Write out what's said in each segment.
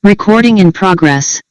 Recording in progress.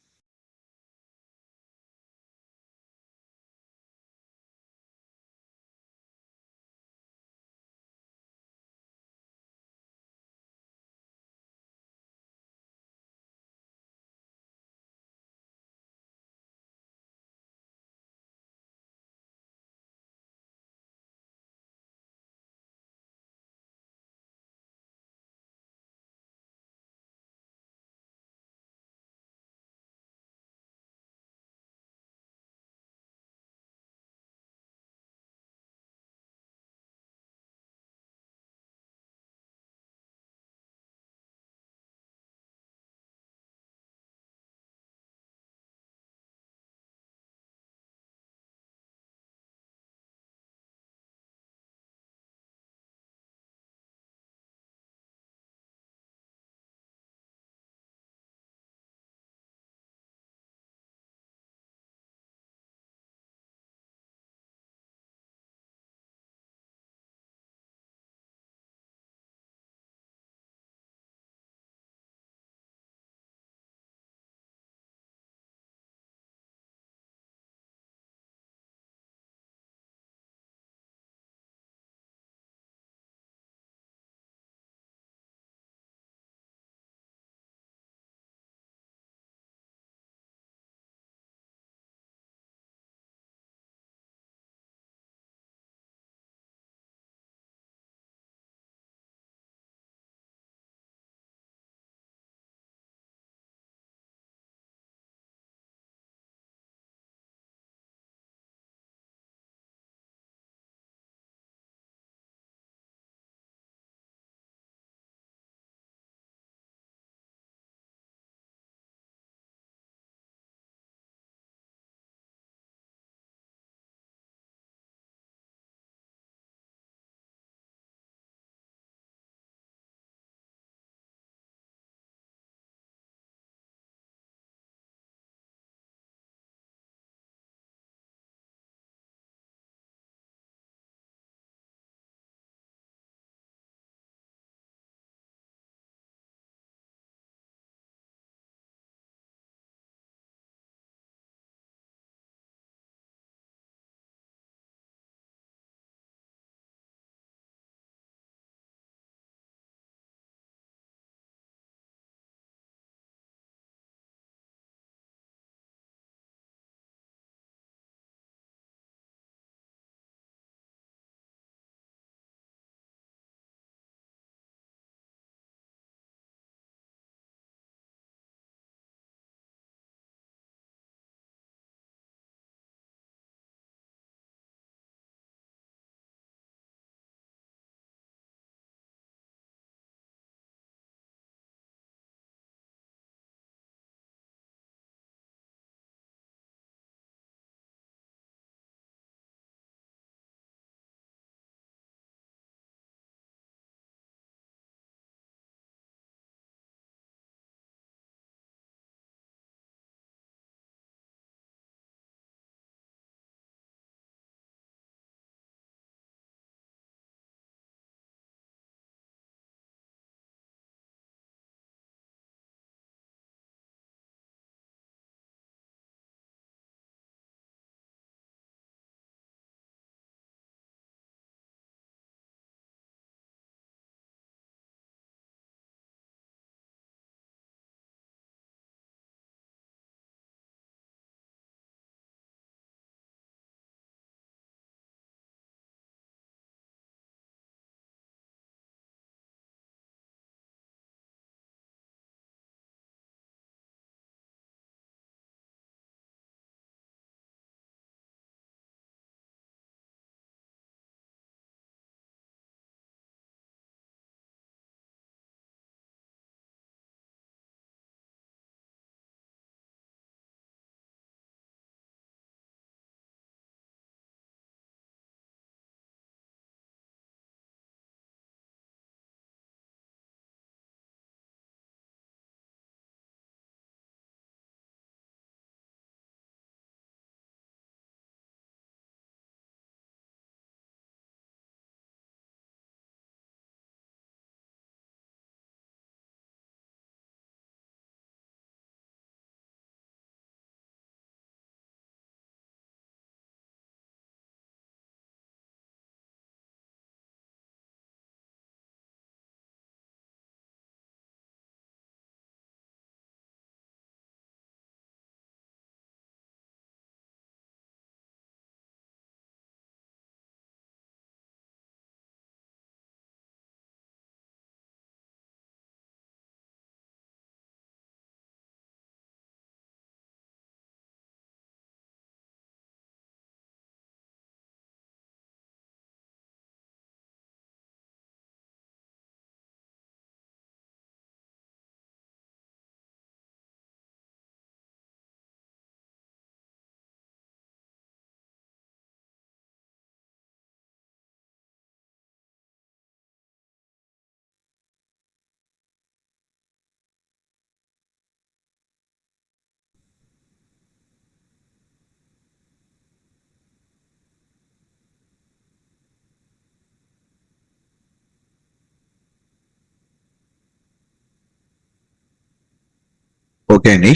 Okay, Ani.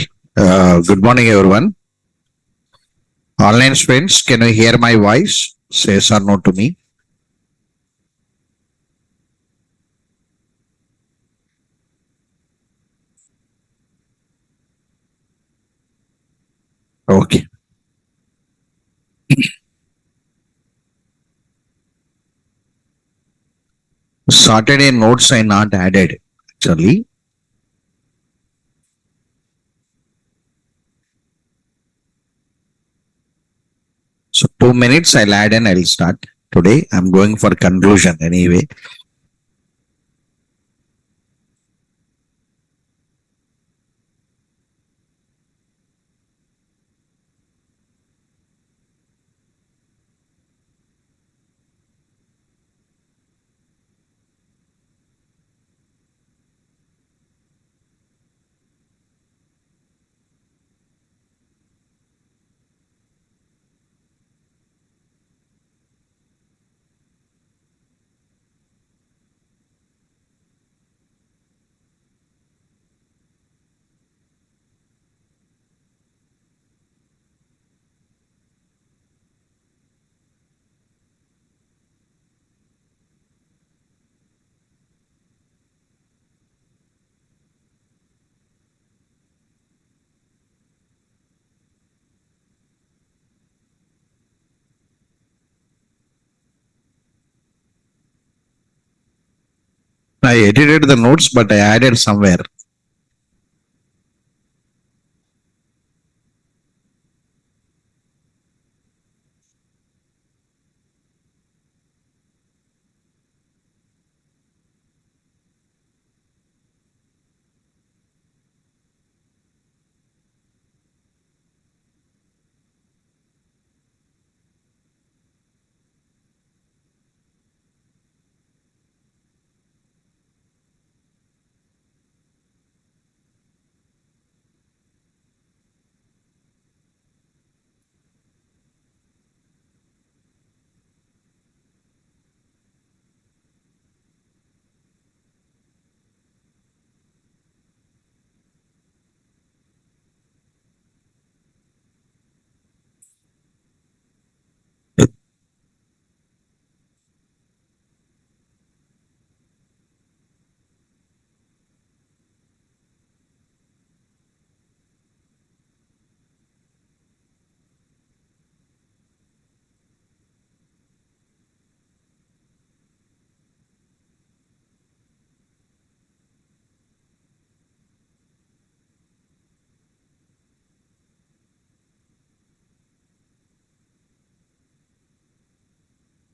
Good morning, everyone. Online friends, can you hear my voice? Say yes or no to me. Okay. Saturday notes I not added actually. So 2 minutes I'll add and I'll start. Today I'm going for conclusion anyway. I edited the notes, but I added somewhere.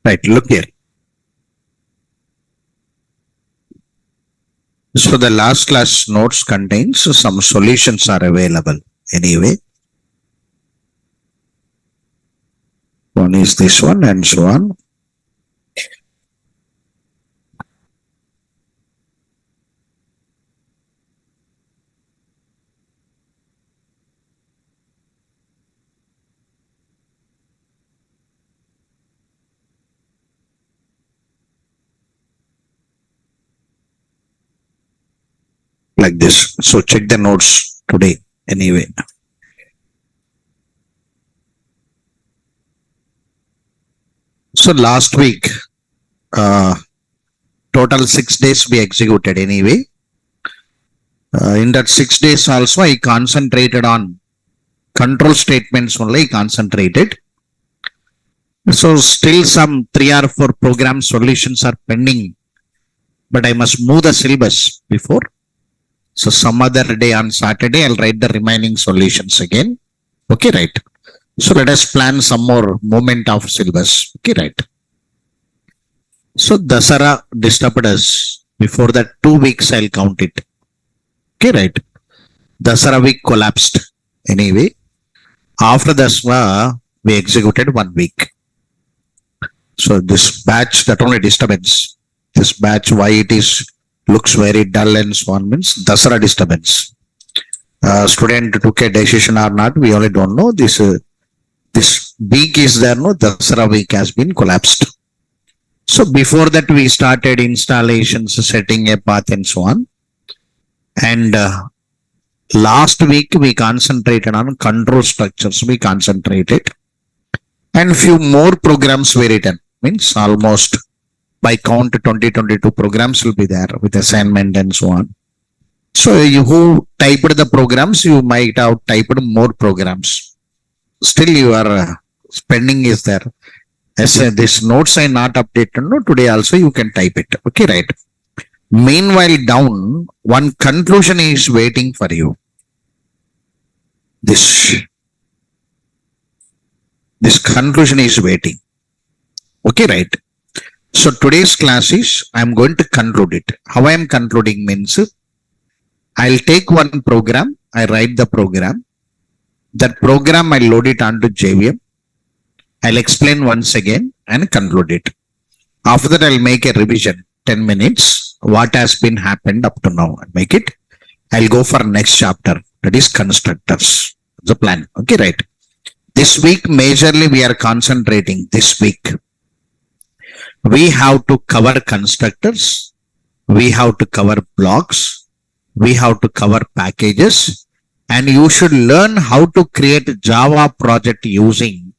Right, look here. So the last class notes contains some solutions are available anyway. One is this one and so on. Like this. So check the notes today anyway. So last week, total 6 days we executed anyway. In that 6 days also I concentrated on control statements only concentrated. So still some 3 or 4 program solutions are pending, but I must move the syllabus before. So some other day on Saturday, I'll write the remaining solutions again. Okay, right. So let us plan some more movement of syllabus. Okay, right. So Dasara disturbed us. Before that 2 weeks, I'll count it. Okay, right. Dasara week collapsed. Anyway, after Dasara, we executed 1 week. So this batch, that only disturbance. This batch, why it is looks very dull and so on means Dasara disturbance. Student took a decision or not, we only don't know. This week is there, no, Dasara week has been collapsed. So before that we started installations, setting a path and so on. And Last week we concentrated on control structures. We concentrated, and few more programs were written. Means almost by count 2022 programs will be there with assignment and so on. So you who typed the programs, you might have typed more programs. Still your spending is there. As this notes are not updated, no, today also you can type it. Okay, right. Meanwhile, down, one conclusion is waiting for you. This conclusion is waiting. Okay, right. So today's class is, I'm going to conclude it. How I am concluding means, I'll take one program, I write the program. That program, I load it onto JVM. I'll explain once again and conclude it. After that, I'll make a revision, 10 minutes, what has been happened up to now. I'll make it. I'll go for next chapter, that is constructors. The plan. Okay, right. This week, majorly we are concentrating this week. We have to cover constructors. We have to cover blocks. We have to cover packages. And you should learn how to create Java project using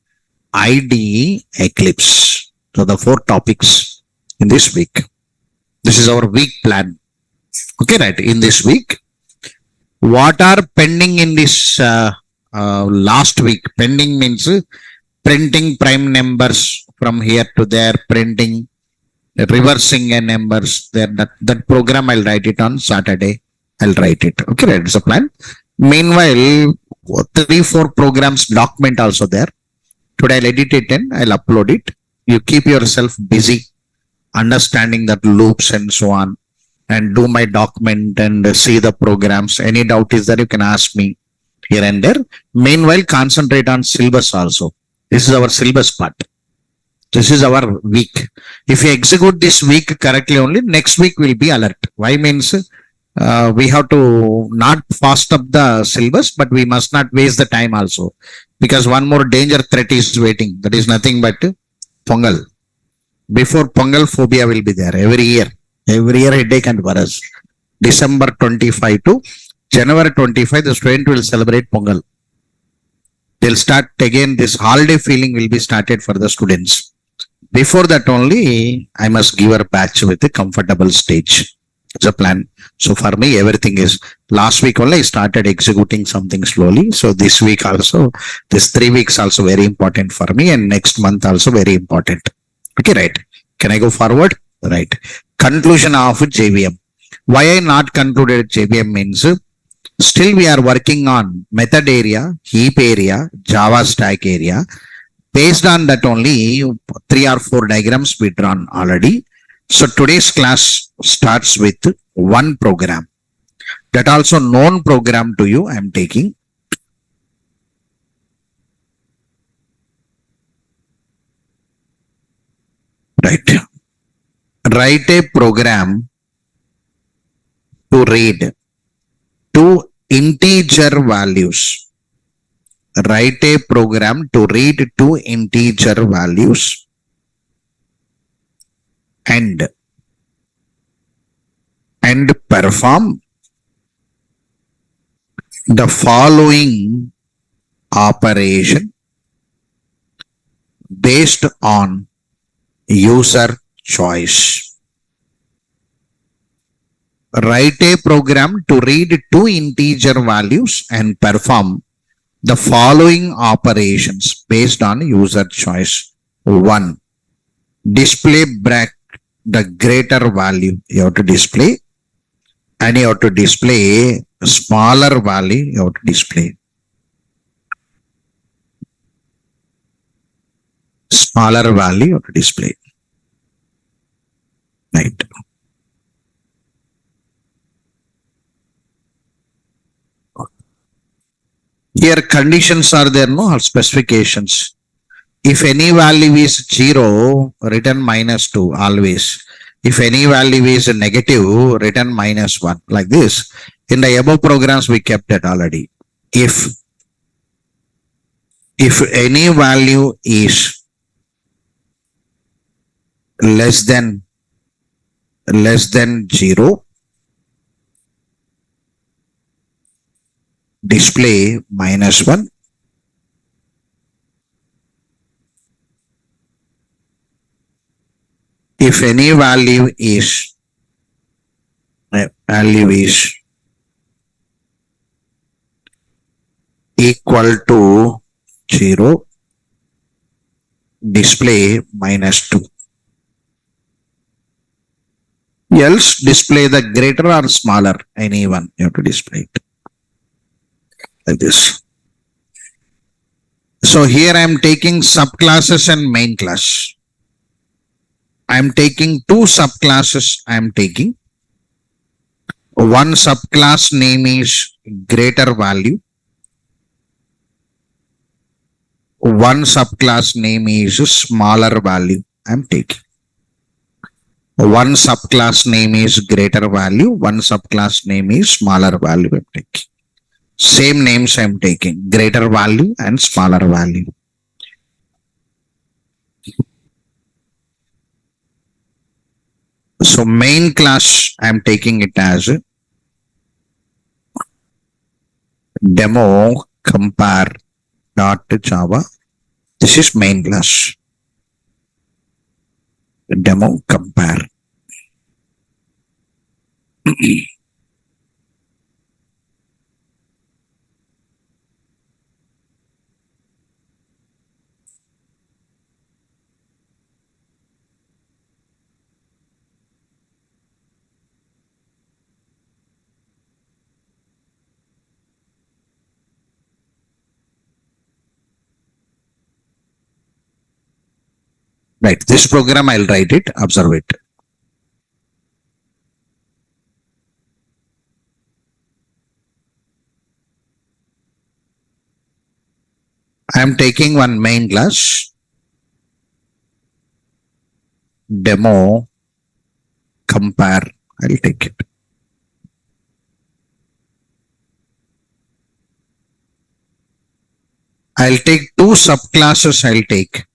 IDE Eclipse. So the 4 topics in this week. This is our week plan. Okay, right. In this week, what are pending in this last week? Pending means printing prime numbers from here to there, printing, reversing a numbers. There, that program I'll write it on Saturday. I'll write it. Okay, right. It's a plan. Meanwhile, 3-4 programs document also there. Today I'll edit it and I'll upload it. You keep yourself busy understanding that loops and so on, and do my document and see the programs. Any doubt is there, you can ask me here and there. Meanwhile, concentrate on syllabus also. This is our syllabus part. This is our week. If you execute this week correctly only, next week will be alert. Why means we have to not fast up the syllabus, but we must not waste the time also. Because one more danger threat is waiting. That is nothing but Pongal. Before Pongal, phobia will be there every year. Every year headache and worries. December 25 to January 25, the student will celebrate Pongal. They'll start again, this holiday feeling will be started for the students. Before that only, I must give a batch with a comfortable stage. It's a plan. So for me, everything is, last week only I started executing something slowly. So this week also, this 3 weeks also very important for me, and next month also very important. Okay, right. Can I go forward? Right. Conclusion of JVM. Why I not concluded JVM means, still we are working on method area, heap area, Java stack area. Based on that only 3 or 4 diagrams we drawn already. So today's class starts with one program. That also known program to you I am taking. Right. Write a program to read 2 integer values. Write a program to read 2 integer values and perform the following operation based on user choice. Write a program to read 2 integer values and perform the following operations based on user choice. 1. Display the greater value. You have to display, and you have to display smaller value. You have to display smaller value. You have to display. Right. Here conditions are there, no, or specifications. If any value is 0, return -2 always. If any value is negative, return -1, like this. In the above programs, we kept it already. If any value is less than 0, display -1. If any value is equal to 0, display -2. Else display the greater or smaller, any one you have to display it like this. So here I am taking subclasses and main class. I am taking two subclasses. I am taking one subclass name is greater value. One subclass name is smaller value. I am taking. One subclass name is greater value. One subclass name is smaller value. I am taking. Same names I am taking. Greater value and smaller value. So main class I am taking it as demo compare dot Java. This is main class. Demo compare. Right, this program I'll write it, observe it. I am taking one main class, demo compare. I'll take it. I'll take two subclasses. I'll take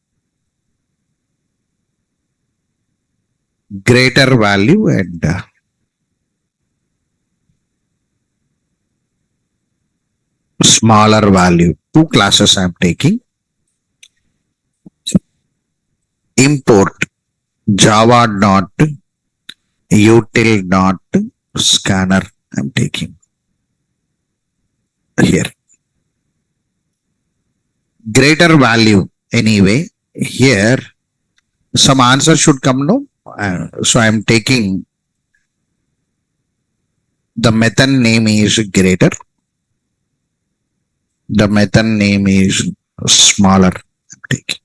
greater value and smaller value. Two classes I am taking. Import java dot util dot scanner I am taking here. Greater value anyway. Here some answer should come no. So I am taking the method name is greater. The method name is smaller. I'm taking.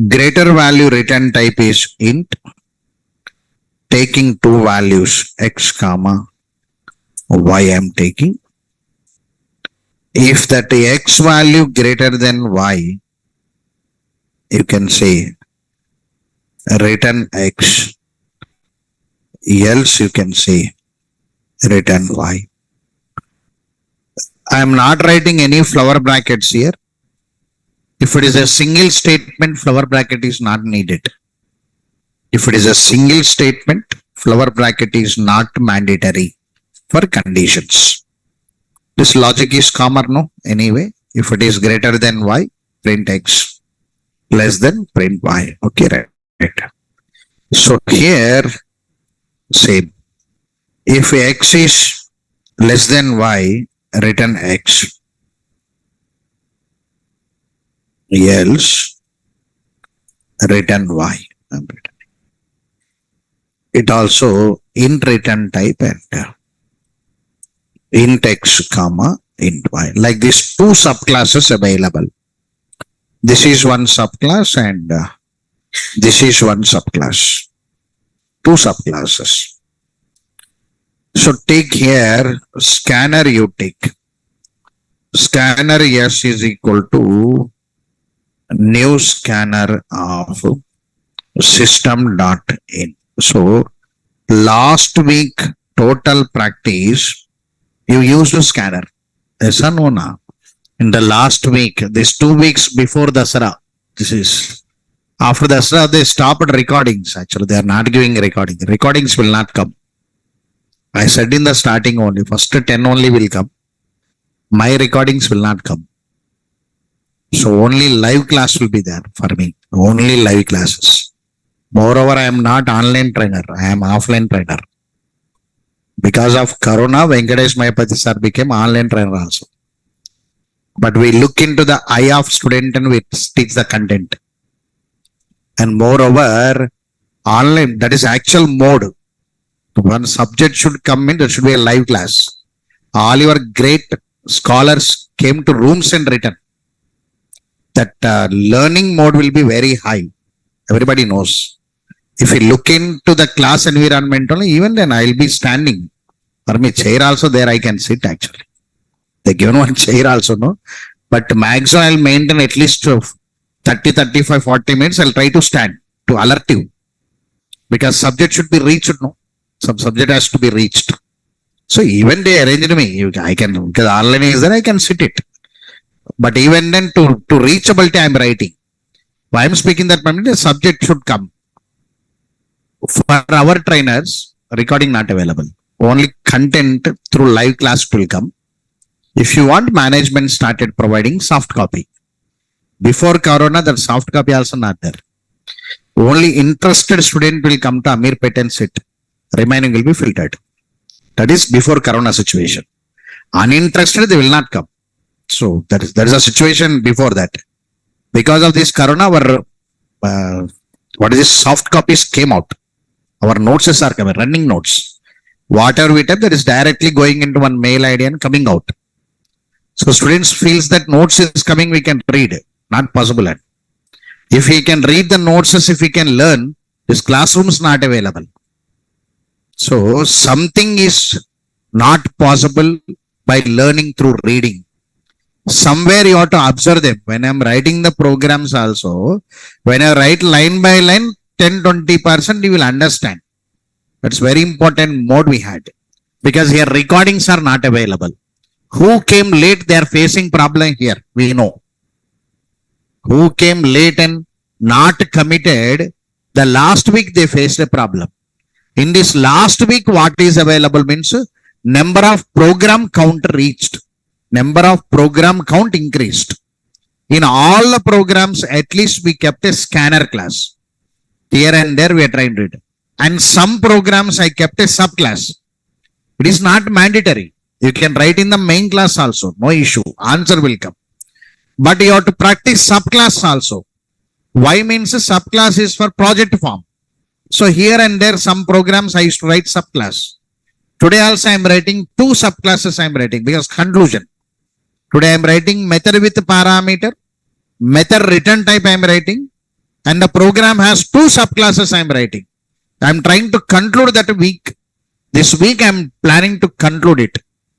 Greater value return type is int. Taking two values x comma y I am taking. If that x value greater than y, you can say return x, else you can say return y. I am not writing any flower brackets here. If it is a single statement, flower bracket is not needed. If it is a single statement, flower bracket is not mandatory for conditions. This logic is common, no? Anyway, if it is greater than y, print x. Less than print y. Okay, right. So here, same. If x is less than y, return x. Else, return y. It also int return type and int x comma int y. Like this, two subclasses available. This is one subclass and this is one subclass. Two subclasses. So take here scanner you take. Scanner yes is equal to new scanner of system.in. So last week total practice you used a scanner. Yes or no now? In the last week, this 2 weeks before Dasara, this is after Dasara, they stopped recordings. Actually, they are not giving recording. Recordings will not come. I said in the starting only, first 10 only will come. My recordings will not come. So only live class will be there for me. Only live classes. Moreover, I am not online trainer. I am offline trainer. Because of Corona, Venkatesh Mayapati sir became online trainer also. But we look into the eye of student and we teach the content. And moreover, online, that is actual mode. One subject should come in, there should be a live class. All your great scholars came to rooms and written. That learning mode will be very high. Everybody knows. If you look into the class environment only, even then I will be standing. For me, chair also there I can sit actually. They given one chair also, no? But maximum I will maintain at least 30, 35, 40 minutes. I'll try to stand to alert you. Because subject should be reached, no? Some subject has to be reached. So even they arranged me. I can, because online is there, I can sit it. But even then to reachability I am writing. Why I am speaking that the subject should come. For our trainers, recording not available. Only content through live class will come. If you want, management started providing soft copy. Before Corona, that soft copy also not there. Only interested student will come to Amirpet and sit. Remaining will be filtered. That is before Corona situation. Uninterested, they will not come. So there is a situation before that. Because of this Corona, our soft copies came out. Our notes are coming, running notes. Whatever we type, that is directly going into one mail ID and coming out. So students feels that notes is coming, we can read. Not possible. If he can read the notes, if he can learn, his classroom is not available. So something is not possible by learning through reading. Somewhere you have to observe them. When I'm writing the programs also, when I write line by line, 10-20% you will understand. That's very important mode we had. Because here recordings are not available. Who came late, they are facing problem here. We know. Who came late and not committed, the last week they faced a problem. In this last week, what is available means number of program count reached. Number of program count increased. In all the programs, at least we kept a scanner class. Here and there we are trying to read. And some programs I kept a subclass. It is not mandatory. You can write in the main class also. No issue. Answer will come. But you have to practice subclass also. Why means subclass is for project form. So here and there some programs I used to write subclass. Today also I am writing 2 subclasses I am writing because conclusion. Today I am writing method with parameter, method return type I am writing, and the program has 2 subclasses I am writing. I am trying to conclude that week. This week I am planning to conclude it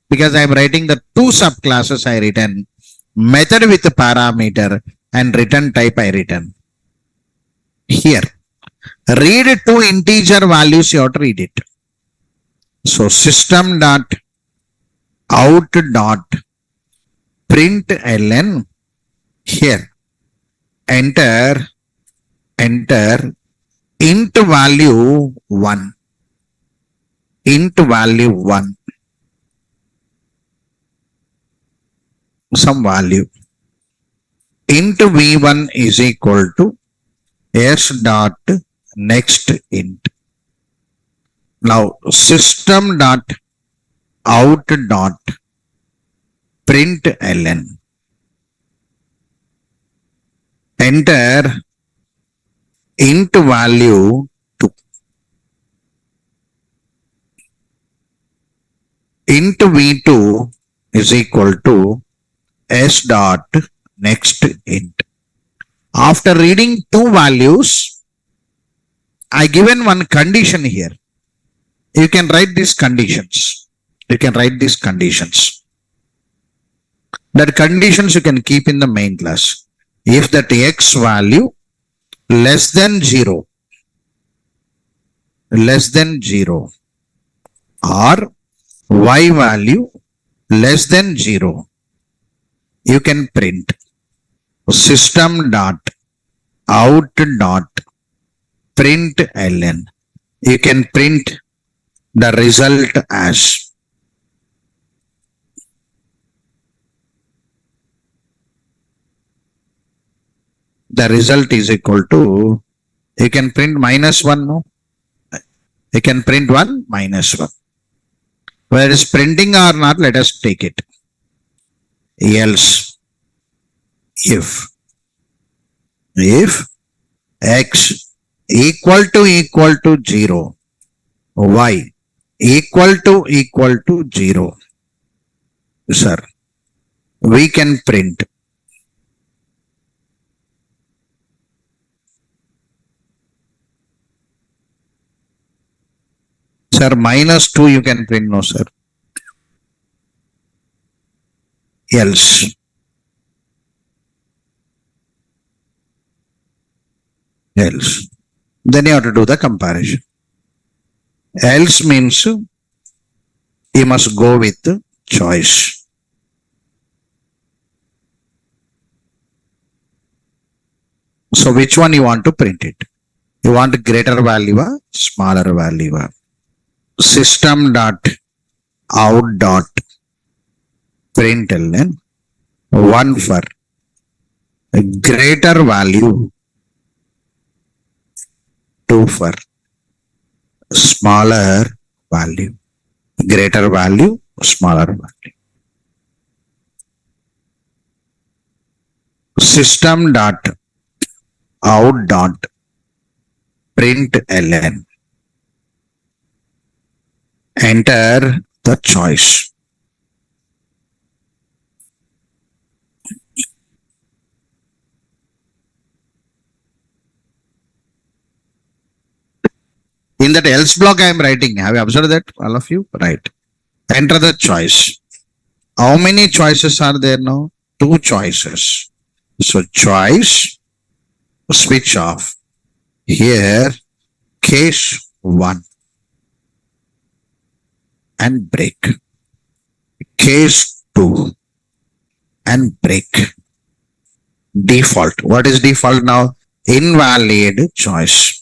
because I am writing the 2 subclasses I written, method with parameter and return type I written. Here, read 2 integer values, you have to read it. So system dot out dot println, here enter int value 1, int value 1, some value, int v1 is equal to s dot next int. Now system dot out dot println, enter int value 2, int v2 is equal to s dot next int. After reading 2 values, I given one condition here. You can write these conditions. You can write these conditions. That conditions you can keep in the main class. If that x value less than 0, or y value less than 0, you can print system dot out dot println. You can print the result as the result is equal to, you can print -1, no? You can print 1 -1. Whether it's printing or not, let us take it. Else, if x equal to 0, y equal to 0, sir, we can print sir -2 you can print, no sir. Else then you have to do the comparison. Else means you must go with choice. So which one you want to print it? You want greater value or smaller value? System dot out dot println 1 for greater value, 2 for smaller value. Greater value, smaller value. System dot out dot println. Enter the choice. In that else block I am writing. Have you observed that, all of you? Right. Enter the choice. How many choices are there now? 2 choices. So choice, switch off. Here, case 1 and break. Case 2 and break. Default. What is default now? Invalid choice.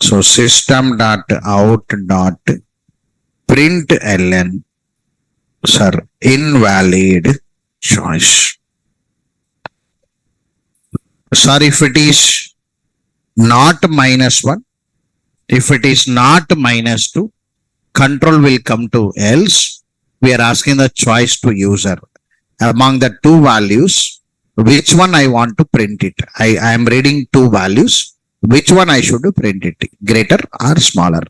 So system dot out dot println, sir, invalid choice. Sir, if it is not -1, if it is not -2, control will come to else. We are asking the choice to user. Among the 2 values, which one I want to print it? I am reading 2 values. Which one I should print it? Greater or smaller?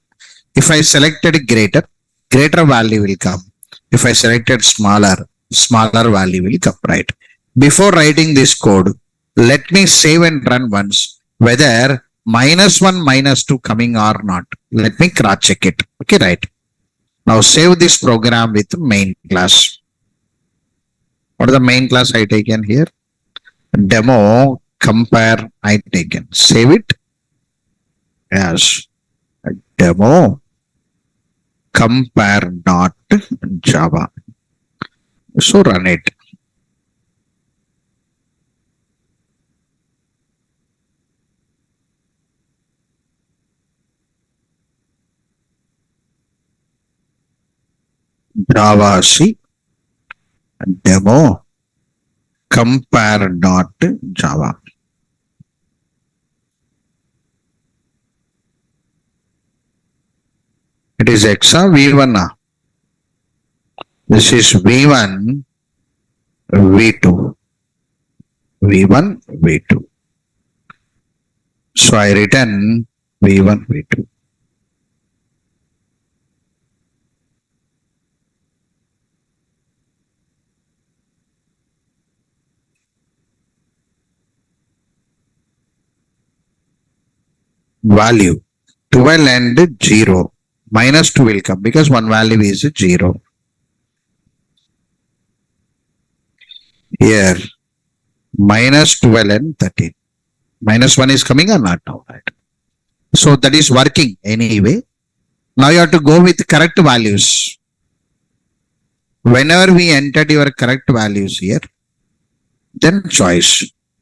If I selected greater value will come. If I selected smaller value will come, right? Before writing this code, let me save and run once whether -1, -2 coming or not. Let me cross check it. Okay, right. Now save this program with main class. What is the main class I taken here? Demo compare I taken. Save it as demo compare dot Java. So run it. Java C demo compare dot Java. It is X or V1. This is V1, V2. V1, V2. So I written V1, V2. Value 12 and 0. -2 will come because one value is 0. Here -12 and 13. -1 is coming or not now, right? So that is working anyway. Now you have to go with correct values. Whenever we entered your correct values here, then choice.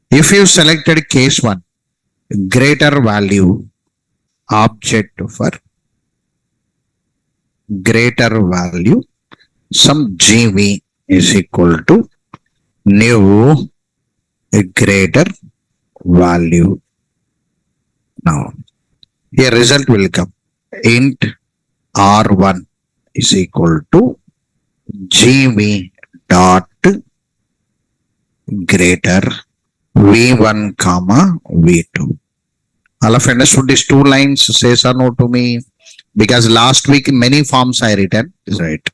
If you selected case 1, greater value object for greater value, some GV is equal to new greater value. Now, here result will come. Int R1 is equal to GV dot greater V1 comma V2. All of you understood these two lines, says or no to me? Because last week in many forms I written, is right.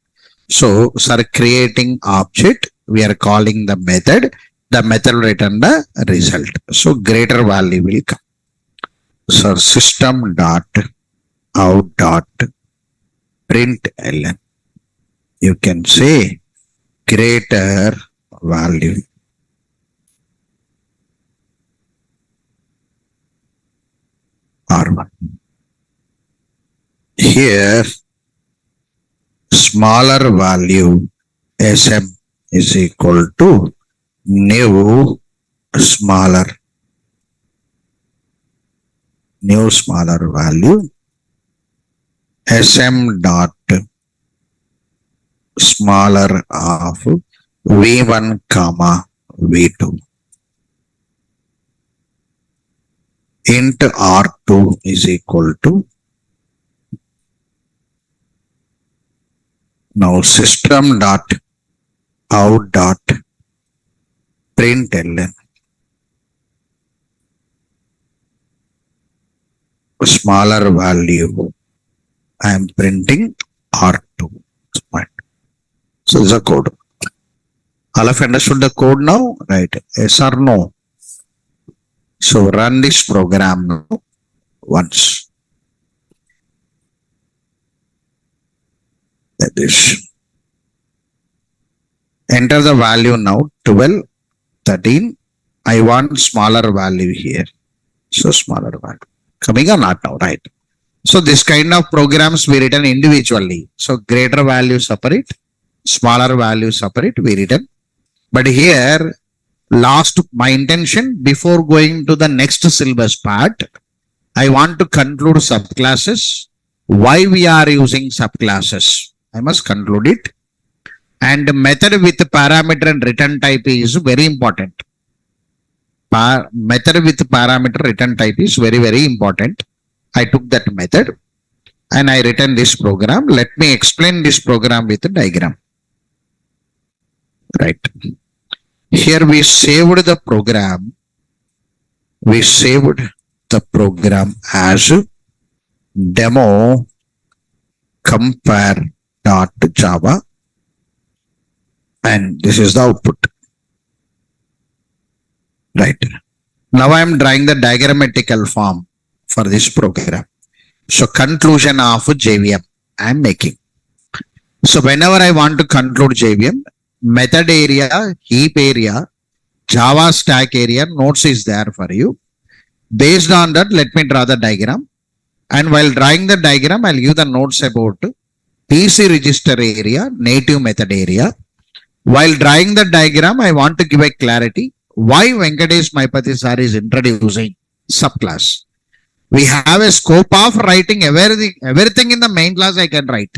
So, sir, creating object, we are calling the method will return the result. So, greater value will come. So, system dot out dot print ln. You can say greater value. R1. Here, smaller value SM is equal to new smaller value SM dot smaller of V1 comma V2. Int R2 is equal to now system dot out dot print ln smaller value. I am printing R2. So this is a code. All of you understood the code now, right? Yes or no? So run this program now once. That is. Enter the value now 12, 13. I want smaller value here. So smaller value. Coming or not now, right? So this kind of programs we written individually. So greater value separate, smaller value separate we written. But here, my intention before going to the next syllabus part, I want to conclude subclasses. Why we are using subclasses? I must conclude it. And method with parameter and return type is very important. Method with parameter return type is very, very important. I took that method and I written this program. Let me explain this program with a diagram. Right. Here we saved the program. We saved the program as demo compare.java. And this is the output. Right. Now I am drawing the diagrammatical form for this program. So conclusion of JVM I am making. So whenever I want to conclude JVM, method area, heap area, Java stack area, nodes is there for you. Based on that, let me draw the diagram. And while drawing the diagram, I'll give the notes about PC register area, native method area. While drawing the diagram, I want to give a clarity why Venkatesh Maipati sir is introducing subclass. We have a scope of writing everything in the main class I can write.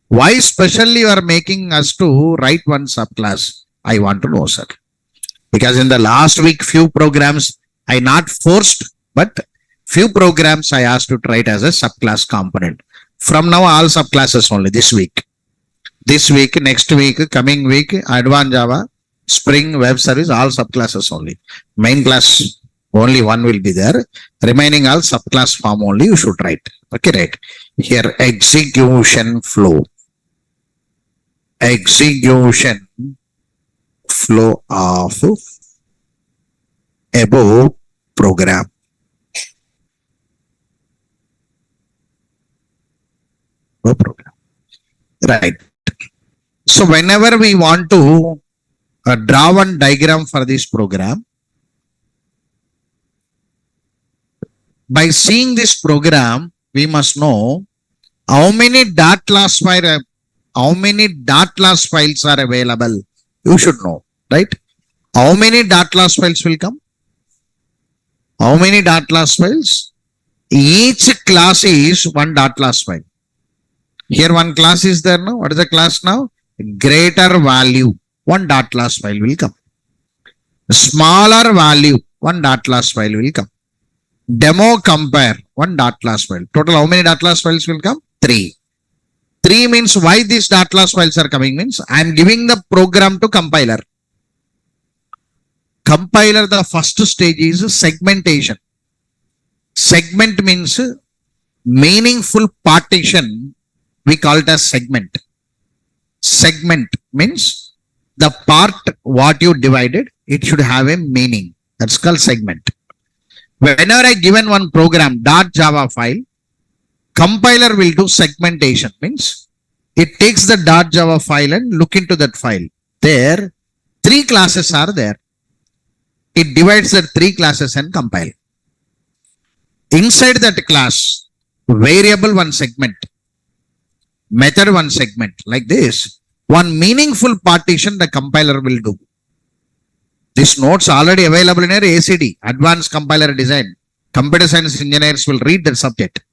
Why specially you are making us to write one subclass? I want to know, sir. Because in the last week, few programs I not forced, but few programs I asked to write as a subclass component. From now, all subclasses only this week. This week, next week, coming week, Advanced Java, Spring Web Service, all subclasses only. Main class, only one will be there. Remaining all subclass form only you should write. Okay, right. Here, execution flow. Execution flow of above program. Program. Right. So whenever we want to draw one diagram for this program, by seeing this program, we must know how many .class files are available. You should know, right? How many .class files will come? How many .class files? Each class is one .class file. Here one class is there now. What is the class now? Greater value, one dot class file will come. Smaller value, one dot class file will come. Demo compare, one dot class file. Total how many dot class files will come? 3. 3 means why these dot class files are coming means I am giving the program to compiler. Compiler, the first stage is segmentation. Segment means meaningful partition. We call it as segment. Segment means the part what you divided, it should have a meaning. That's called segment. Whenever I given one program .java file, compiler will do segmentation. Means it takes the .java file and look into that file. There, 3 classes are there. It divides the 3 classes and compile. Inside that class, variable one segment, method one segment, like this. One meaningful partition the compiler will do. This notes already available in your ACD, Advanced Compiler Design. Computer science engineers will read that subject.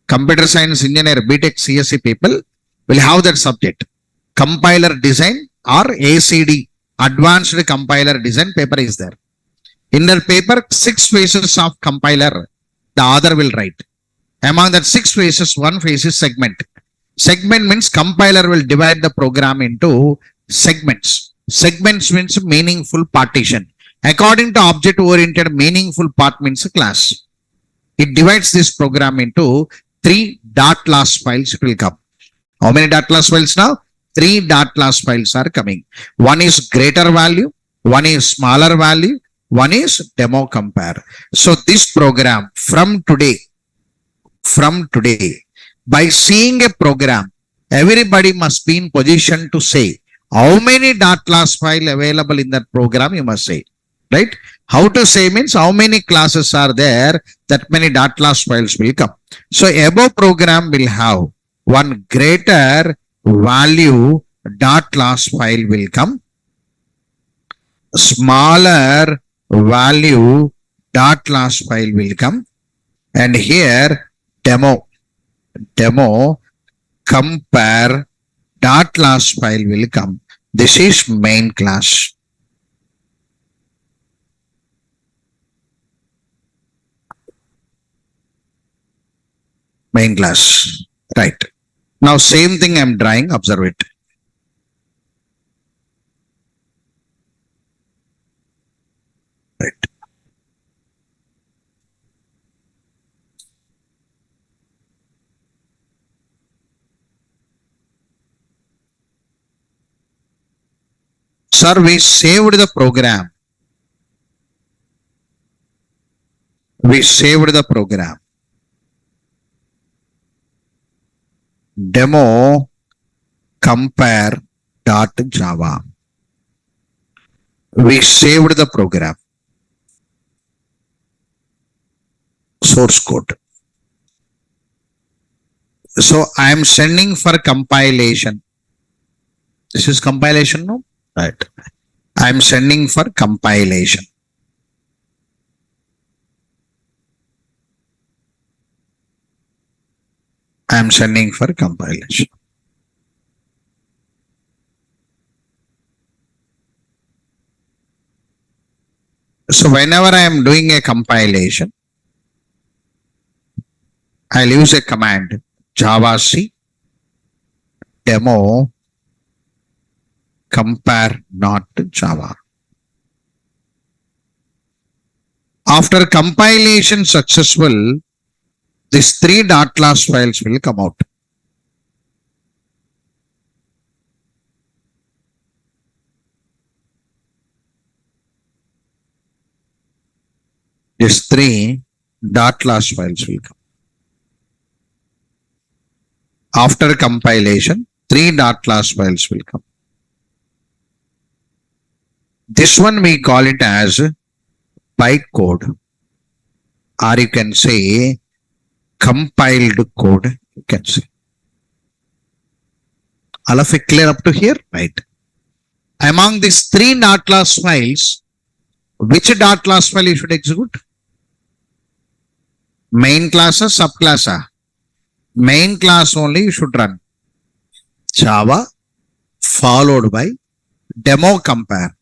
Computer science engineer, BTech, CSE people will have that subject. Compiler design or ACD, Advanced Compiler Design paper is there. In that paper, 6 phases of compiler, the author will write. Among that 6 phases, one phase is segment. Segment means compiler will divide the program into segments. Segments means meaningful partition. According to object-oriented, meaningful part means a class. It divides this program into 3 dot class files. It will come. How many dot class files now? 3 dot class files are coming. One is greater value, one is smaller value, one is demo compare. So this program from today, by seeing a program, everybody must be in position to say how many dot class file available in that program you must say. Right? How to say means how many classes are there, that many dot class files will come. So above program will have one greater value dot class file will come. Smaller value dot class file will come. And here demo compare dot class file will come. This is main class. Main class. Right. Now same thing I am drawing, observe it. Right. Sir, we saved the program. Demo compare dot java. We saved the program. Source code. So I am sending for compilation. This is compilation, no? Right. I am sending for compilation. I am sending for compilation. So whenever I am doing a compilation, I'll use a command javac demo compare not java. After compilation successful, these 3 dot class files will come out. These 3 dot class files will come. After compilation, 3 dot class files will come. This one we call it as bytecode, or you can say compiled code, you can say. All of it clear up to here? Right. Among these 3 dot class files, which dot class file you should execute? Main class or subclass? Main class only you should run. Java followed by demo compare.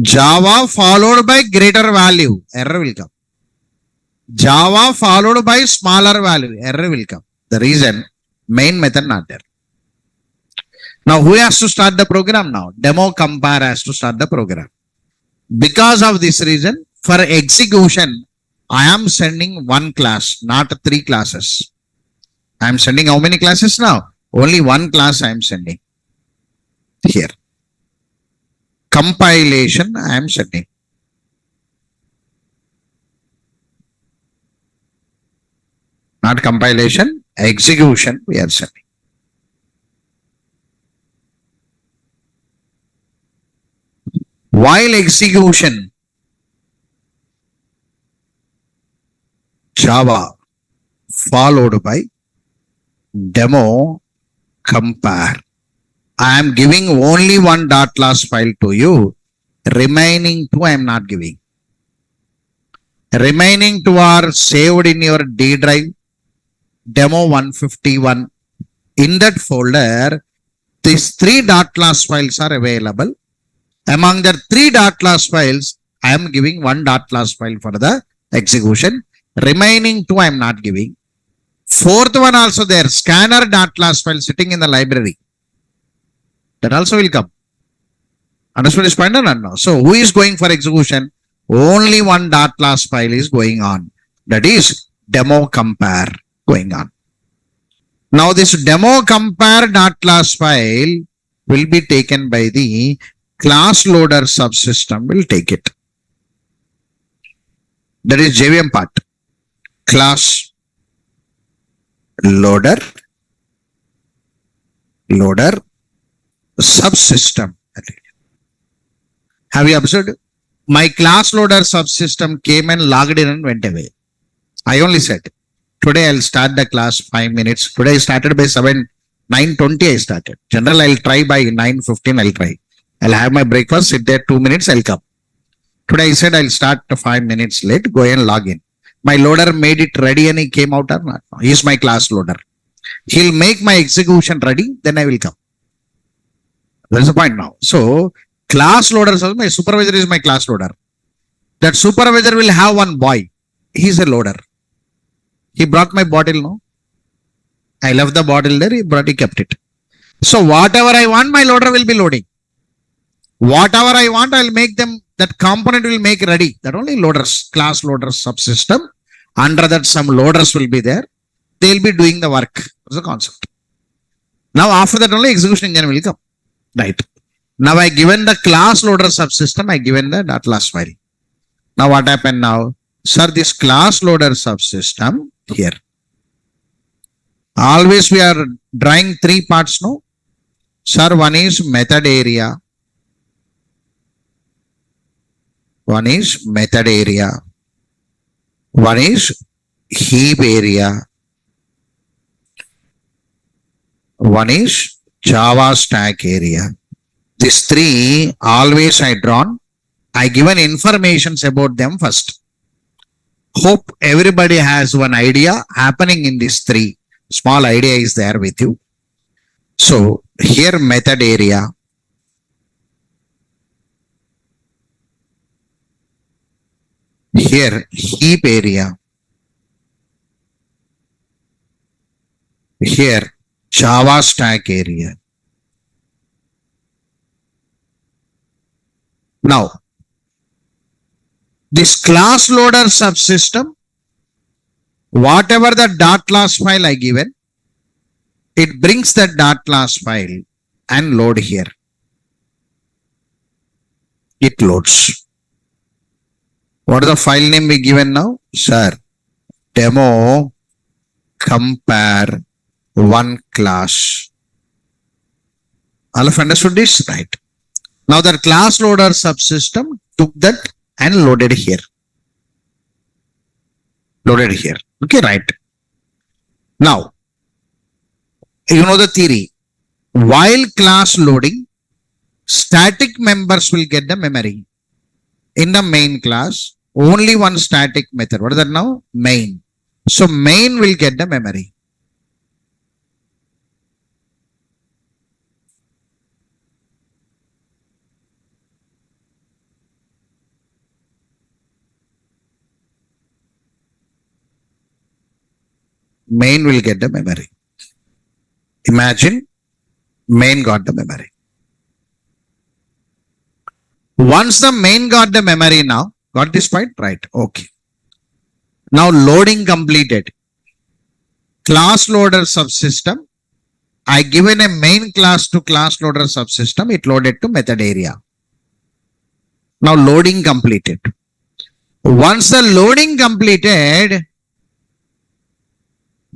Java followed by greater value, error will come. Java followed by smaller value, error will come. The reason, main method not there. Now who has to start the program now? Demo compare has to start the program. Because of this reason, for execution, I am sending one class, not 3 classes. I am sending how many classes now? Only one class I am sending. Here. Compilation I am sending. Not compilation, execution we are sending. While execution, Java followed by demo compare. I am giving only one .class file to you. Remaining 2 I am not giving. Remaining 2 are saved in your D drive, demo 151. In that folder, these 3 .class files are available. Among the 3 .class files, I am giving one .class file for the execution. Remaining 2 I am not giving. 4th one also there, scanner .class file sitting in the library. That also will come. Understood this point or not? No. So who is going for execution? Only one .class file is going on. That is demo compare going on. Now this demo compare .class file will be taken by the class loader subsystem will take it. That is JVM part. Class loader subsystem. Have you observed? My class loader subsystem came and logged in and went away. I only said, today I'll start the class 5 minutes. Today I started by 9:20 I started. General I'll try by 9:15 I'll try. I'll have my breakfast, sit there 2 minutes, I'll come. Today I said I'll start 5 minutes late, go and log in. My loader made it ready and he came out or not? No, he is my class loader. He'll make my execution ready, then I will come. That's the point now. So, class loader, my supervisor is my class loader. That supervisor will have one boy. He's a loader. He brought my bottle, no? I left the bottle there, he kept it. So, whatever I want, my loader will be loading. Whatever I want, I'll make them, that component will make ready. That only loaders, class loaders subsystem. Under that, some loaders will be there. They'll be doing the work. That's the concept. Now, after that, only execution engine will come. Right. Now, I given the class loader subsystem, I given the .class file. Now, what happened now? Sir, this class loader subsystem here. Always we are drawing 3 parts, no? Sir, one is method area. One is method area. One is heap area. One is Java stack area. These 3 always I drawn. I given informations about them first. Hope everybody has one idea happening in these 3. Small idea is there with you. So here method area. Here heap area. Here Java stack area. Now, this class loader subsystem, whatever the .class file I given, it brings that .class file and load here. It loads. What is the file name we given now? Sir, demo compare 1 class. All of understood this? Right. Now the class loader subsystem took that and loaded here. Loaded here. Okay, right. Now, you know the theory. While class loading, static members will get the memory. In the main class, only one static method. What is that now? Main. So main will get the memory. main will get the memory. Imagine main got the memory. Once the main got the memory now, got this point? Right. Okay. Now loading completed. Class loader subsystem. I given a main class to class loader subsystem. It loaded to method area. Now loading completed. Once the loading completed,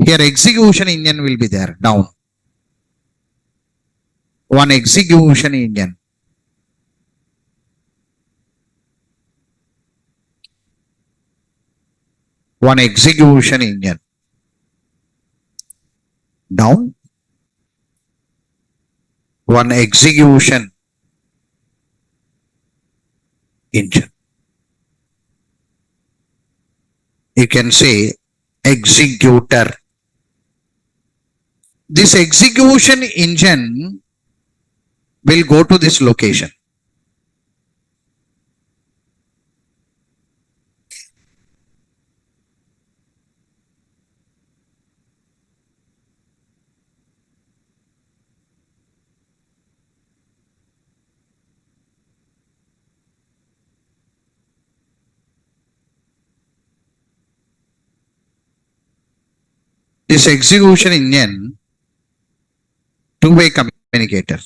here execution engine will be there, down. One execution engine. One execution engine. Down. One execution engine. You can say executor. This execution engine will go to this location. This execution engine, two-way communicator.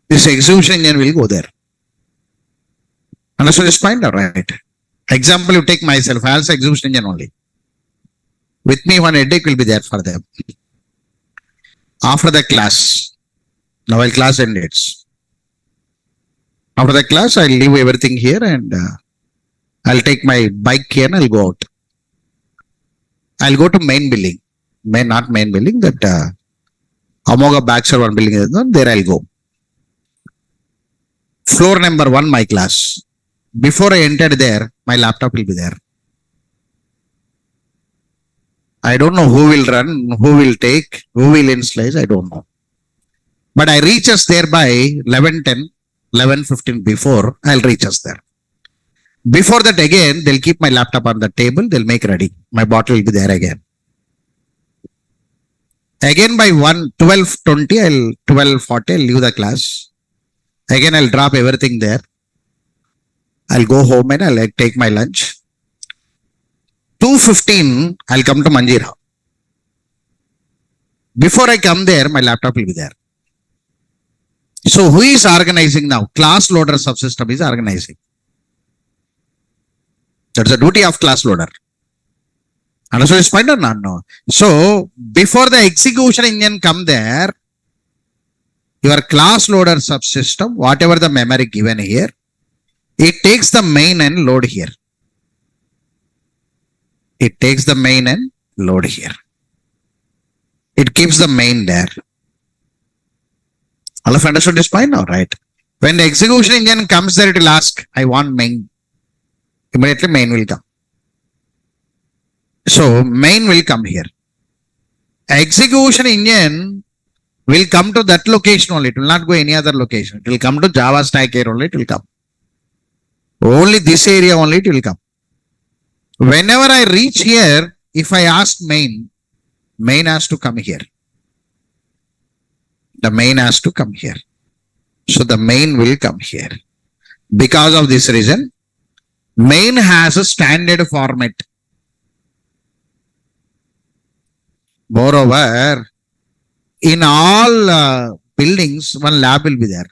This execution engine will go there. Understood this point? All right. Example, you take myself as execution engine only. With me, one headache will be there for them. After the class, now while class ends. After the class, I'll leave everything here and I'll take my bike here and I'll go out. I'll go to main building. Not main building, that Amoga Baxter one building is there. I'll go. Floor number 1, my class. Before I entered there, my laptop will be there. I don't know who will run, who will take, who will install, I don't know. But I reach us there by 11:10, 11:15 before, I'll reach us there. Before that again, they'll keep my laptop on the table, they'll make ready. My bottle will be there again. Again by 12:20, 12:40, I'll leave the class. Again, I'll drop everything there. I'll go home and I'll take my lunch. 2:15, I'll come to Manjira. Before I come there, my laptop will be there. So who is organizing now? Class loader subsystem is organizing. That's the duty of class loader. Understood this point or not? No. So before the execution engine come there, your class loader subsystem, whatever the memory given here, it takes the main and load here. It takes the main and load here. It keeps the main there. All of you understood this point now, right? When the execution engine comes there, it will ask, I want main. Immediately main will come. So main will come here. Execution engine will come to that location only. It will not go any other location. It will come to Java stack here only. It will come. Only this area only it will come. Whenever I reach here, if I ask main has to come here. The main has to come here. So the main will come here. Because of this reason, main has a standard format. Moreover, in all buildings, one lab will be there.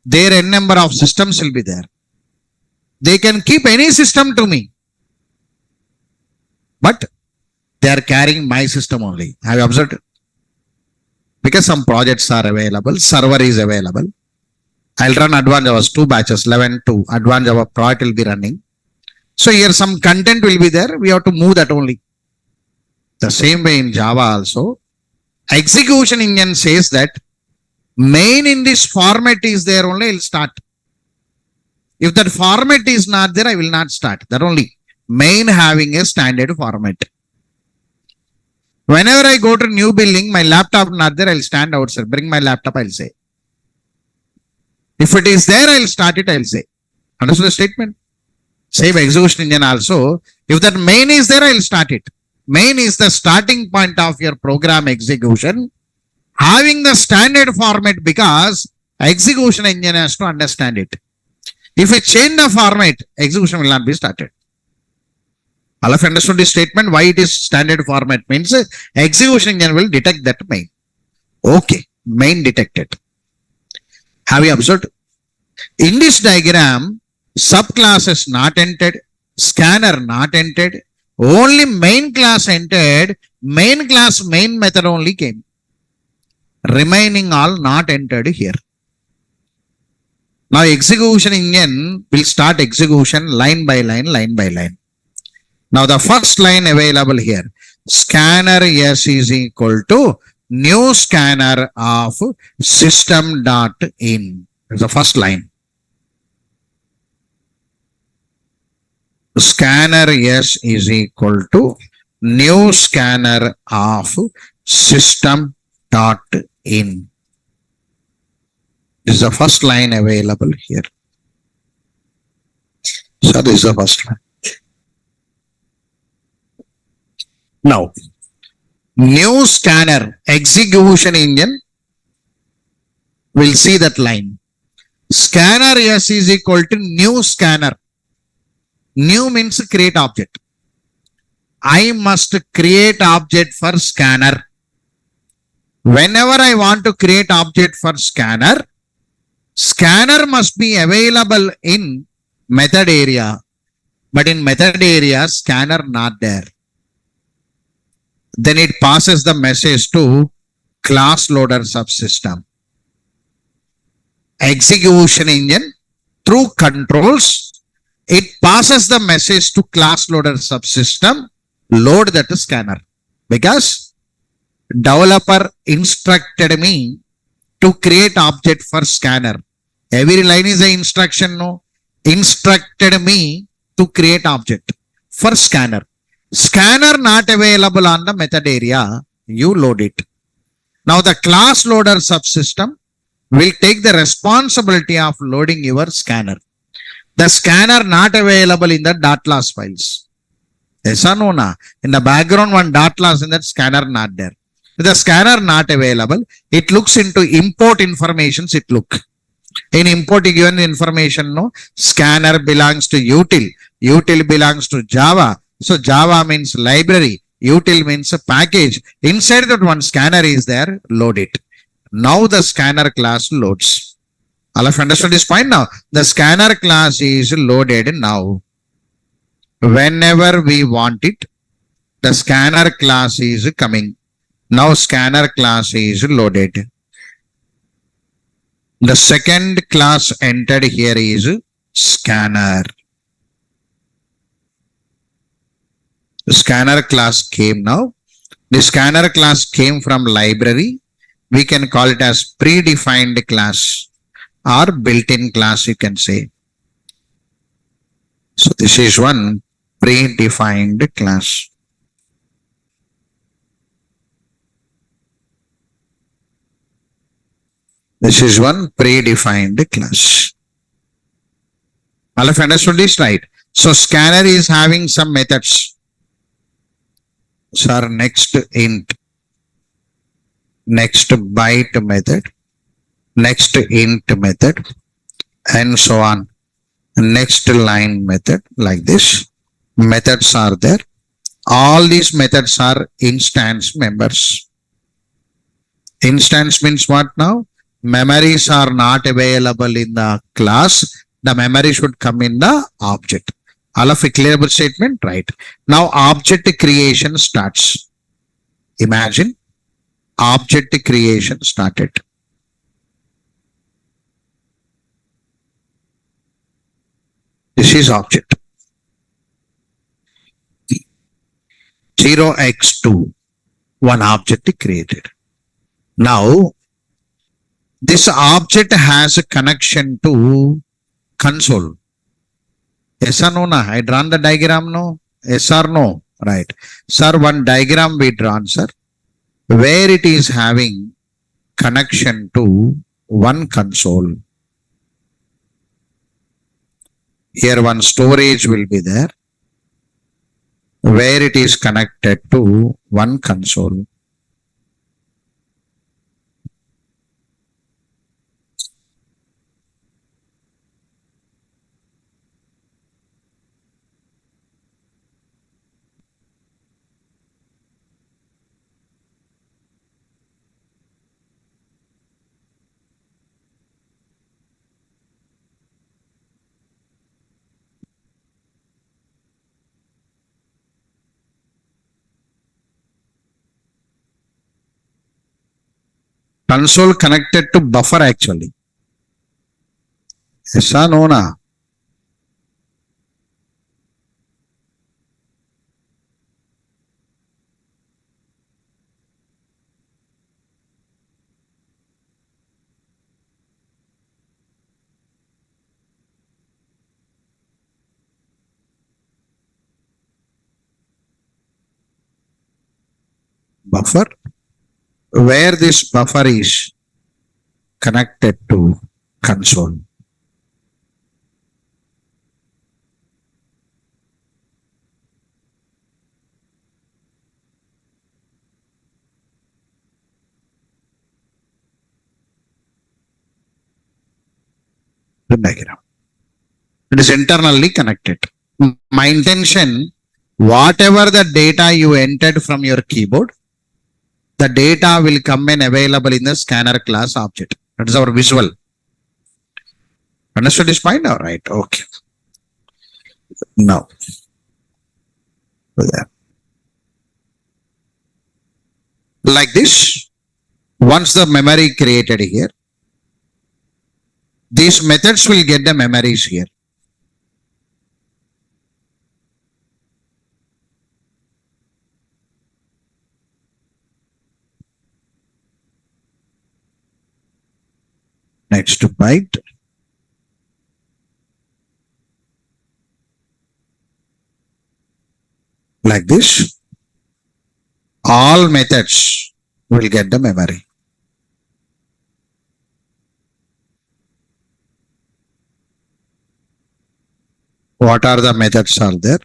Their n number of systems will be there. They can keep any system to me. But they are carrying my system only. Have you observed it? Because some projects are available, server is available. I'll run advanced Java 2 batches, 11 to advanced Java project will be running. So here some content will be there. We have to move that only. The same way in Java also. Execution engine says that main in this format is there only, I'll start. If that format is not there, I will not start. That only. Main having a standard format. Whenever I go to new building, my laptop not there, I'll stand outside. Bring my laptop, I'll say. If it is there, I'll start it, I'll say. Understood the statement? Same execution engine also. If that main is there, I'll start it. Main is the starting point of your program execution, having the standard format because execution engine has to understand it. If I change the format, execution will not be started. All of you understood this statement? Why it is standard format means execution engine will detect that main. Okay, main detected. Have you observed? In this diagram, subclasses not entered, scanner not entered, only main class entered, main class main method only came. Remaining all not entered here. Now execution engine will start execution line by line, line by line. Now the first line available here, scanner S is equal to new scanner of system.in. That's the first line. Scanner S is equal to new scanner of system.in. This is the first line available here. So this is the first line. Now, new scanner execution engine will see that line. Scanner S is equal to new scanner. New means create object. I must create object for scanner. Whenever I want to create object for scanner, scanner must be available in method area, but in method area, scanner not there. Then it passes the message to class loader subsystem. Execution engine through controls, it passes the message to class loader subsystem, load that scanner. Because developer instructed me to create object for scanner. Every line is an instruction, no? Instructed me to create object for scanner. Scanner not available on the method area, you load it. Now the class loader subsystem will take the responsibility of loading your scanner. The scanner not available in the .loss files. Yes or no? Na? In the background one .loss in that scanner not there. The scanner not available, it looks into import informations, it look. In import given information, no, scanner belongs to util, util belongs to Java. So Java means library, util means a package. Inside that one scanner is there, load it. Now the scanner class loads. All of you understood this point now? The scanner class is loaded now. Whenever we want it, the scanner class is coming. Now scanner class is loaded. The second class entered here is scanner. The scanner class came now. The scanner class came from library. We can call it as predefined class or built-in class, you can say. So this is one predefined class. This is one predefined class. All of you understood this, right? So scanner is having some methods. So next int, next byte method, next int method, and so on. Next line method like this. Methods are there. All these methods are instance members. Instance means what now? Memories are not available in the class. The memory should come in the object. All of a clearable statement, right? Now object creation starts. Imagine object creation started. This is object. 0x2, one object created. Now, this object has a connection to console. Yes or no? Na? I drawn the diagram, no? Yes or no? Right. Sir, one diagram we drawn, sir, where it is having connection to one console. Here one storage will be there, where it is connected to one console. Console connected to buffer actually. Yes or no na? Buffer, where this buffer is connected to console. The diagram. It is internally connected. My intention, whatever the data you entered from your keyboard, the data will come and available in the scanner class object. That is our visual. Understood this point? All right. Okay. Now, like this, once the memory created here, these methods will get the memories here. Next byte. Like this, all methods will get the memory. What are the methods are there?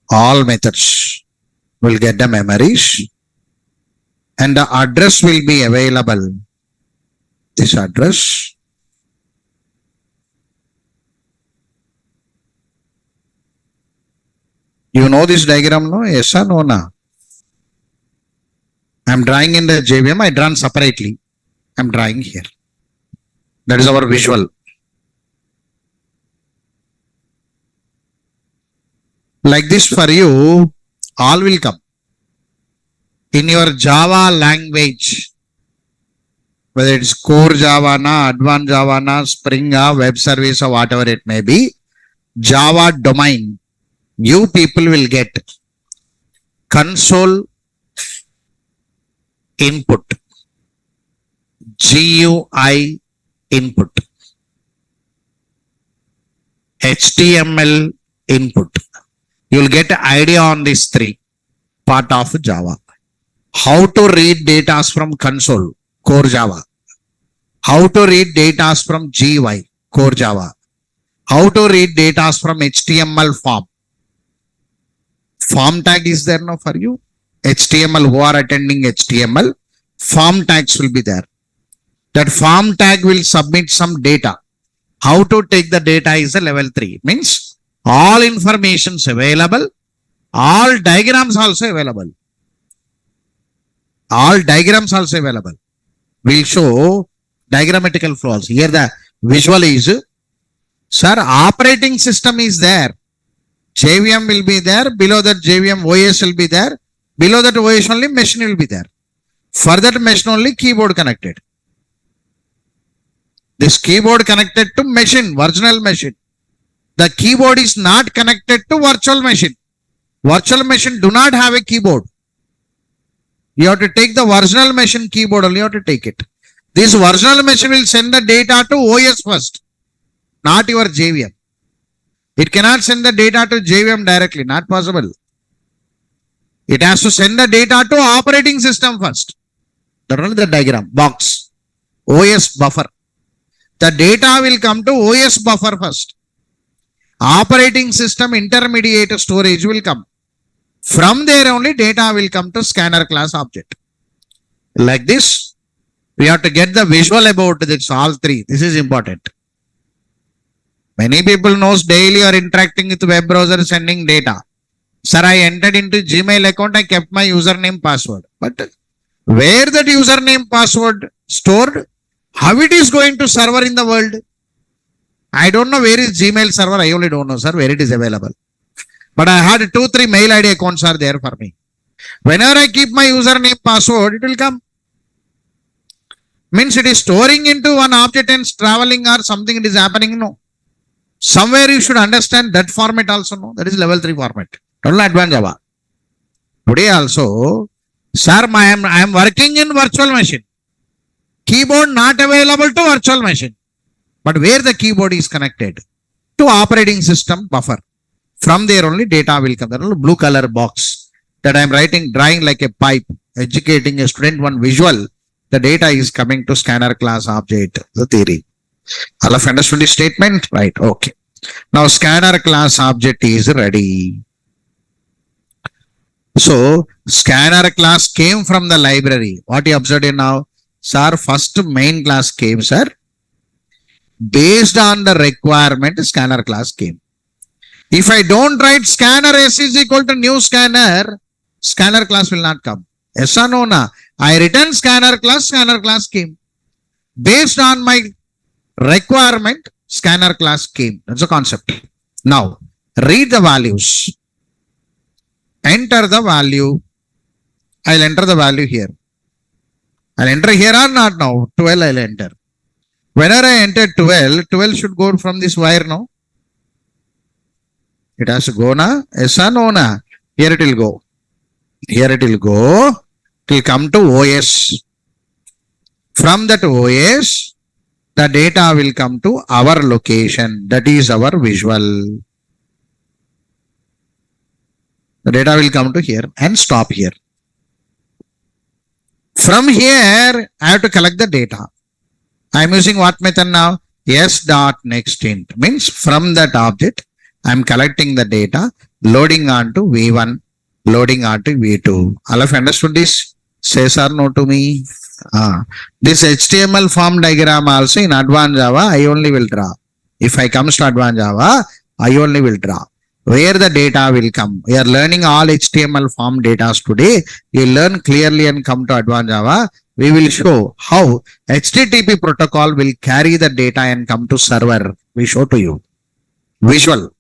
All methods will get the memories and the address will be available. This address. You know this diagram, no? Yes or no? Na? I'm drawing in the JVM. I drawn separately. I'm drawing here. That is our visual. Like this for you, all will come. In your Java language, whether it's core Java, advanced Java, Spring, web service, or whatever it may be, Java domain, you people will get console input, GUI input, HTML input. You will get an idea on these three part of Java. How to read data from console, core Java. How to read data from GUI, core Java. How to read data from HTML form. Form tag is there now for you. HTML, who are attending HTML, form tags will be there. That form tag will submit some data. How to take the data is a level 3. Means all informations available, all diagrams also available. All diagrams also available. We'll show diagrammatical flows. Here the visual is, sir, operating system is there. JVM will be there. Below that JVM OS will be there. Below that OS only machine will be there. For that machine only keyboard connected. This keyboard connected to machine, virtual machine. The keyboard is not connected to virtual machine. Virtual machine do not have a keyboard. You have to take the virtual machine keyboard only, you have to take it. This virtual machine will send the data to OS first, not your JVM. It cannot send the data to JVM directly, not possible. It has to send the data to operating system first. That is the diagram, box. OS buffer. The data will come to OS buffer first. Operating system intermediate storage will come. From there only data will come to scanner class object. Like this, we have to get the visual about this, all three. This is important. Many people knows daily are interacting with web browser sending data. Sir, I entered into Gmail account, I kept my username password. But where that username password stored? How it is going to server in the world? I don't know where is Gmail server. I only don't know, sir, where it is available. But I had 2-3 mail ID accounts are there for me. Whenever I keep my username password, it will come. Means it is storing into one object and traveling or something it is happening. No. Somewhere you should understand that format also. No. That is level 3 format. Don't know advanced Java. Today also, sir, I am working in virtual machine. Keyboard not available to virtual machine. But where the keyboard is connected? To operating system buffer. From there only data will come. There is a blue color box that I am drawing like a pipe, educating a student one visual. The data is coming to scanner class object, the theory. All of understood this statement? Right, okay. Now scanner class object is ready. So scanner class came from the library. What you observed here now? Sir, first main class came, sir. Based on the requirement, scanner class came. If I don't write scanner S is equal to new scanner, scanner class will not come. Yes or no? Na? I written scanner class came. Based on my requirement, scanner class came. That's the concept. Now, read the values. Enter the value. I'll enter the value here. I'll enter here or not now? 12 I'll enter. Whenever I enter 12, 12 should go from this wire now. It has to go na? Yes or no na? Here it will go. Here it will go. It will come to OS. From that OS, the data will come to our location. That is our visual. The data will come to here and stop here. From here, I have to collect the data. I am using what method now? S.nextInt. Means from that object, I am collecting the data, loading on to V1, loading on to V2. All of you understood this? Says or no to me? This HTML form diagram also in advanced Java, I only will draw. If I comes to advanced Java, I only will draw. Where the data will come. We are learning all HTML form data today. You learn clearly and come to advanced Java. We will show how HTTP protocol will carry the data and come to server. We show to you. Visual.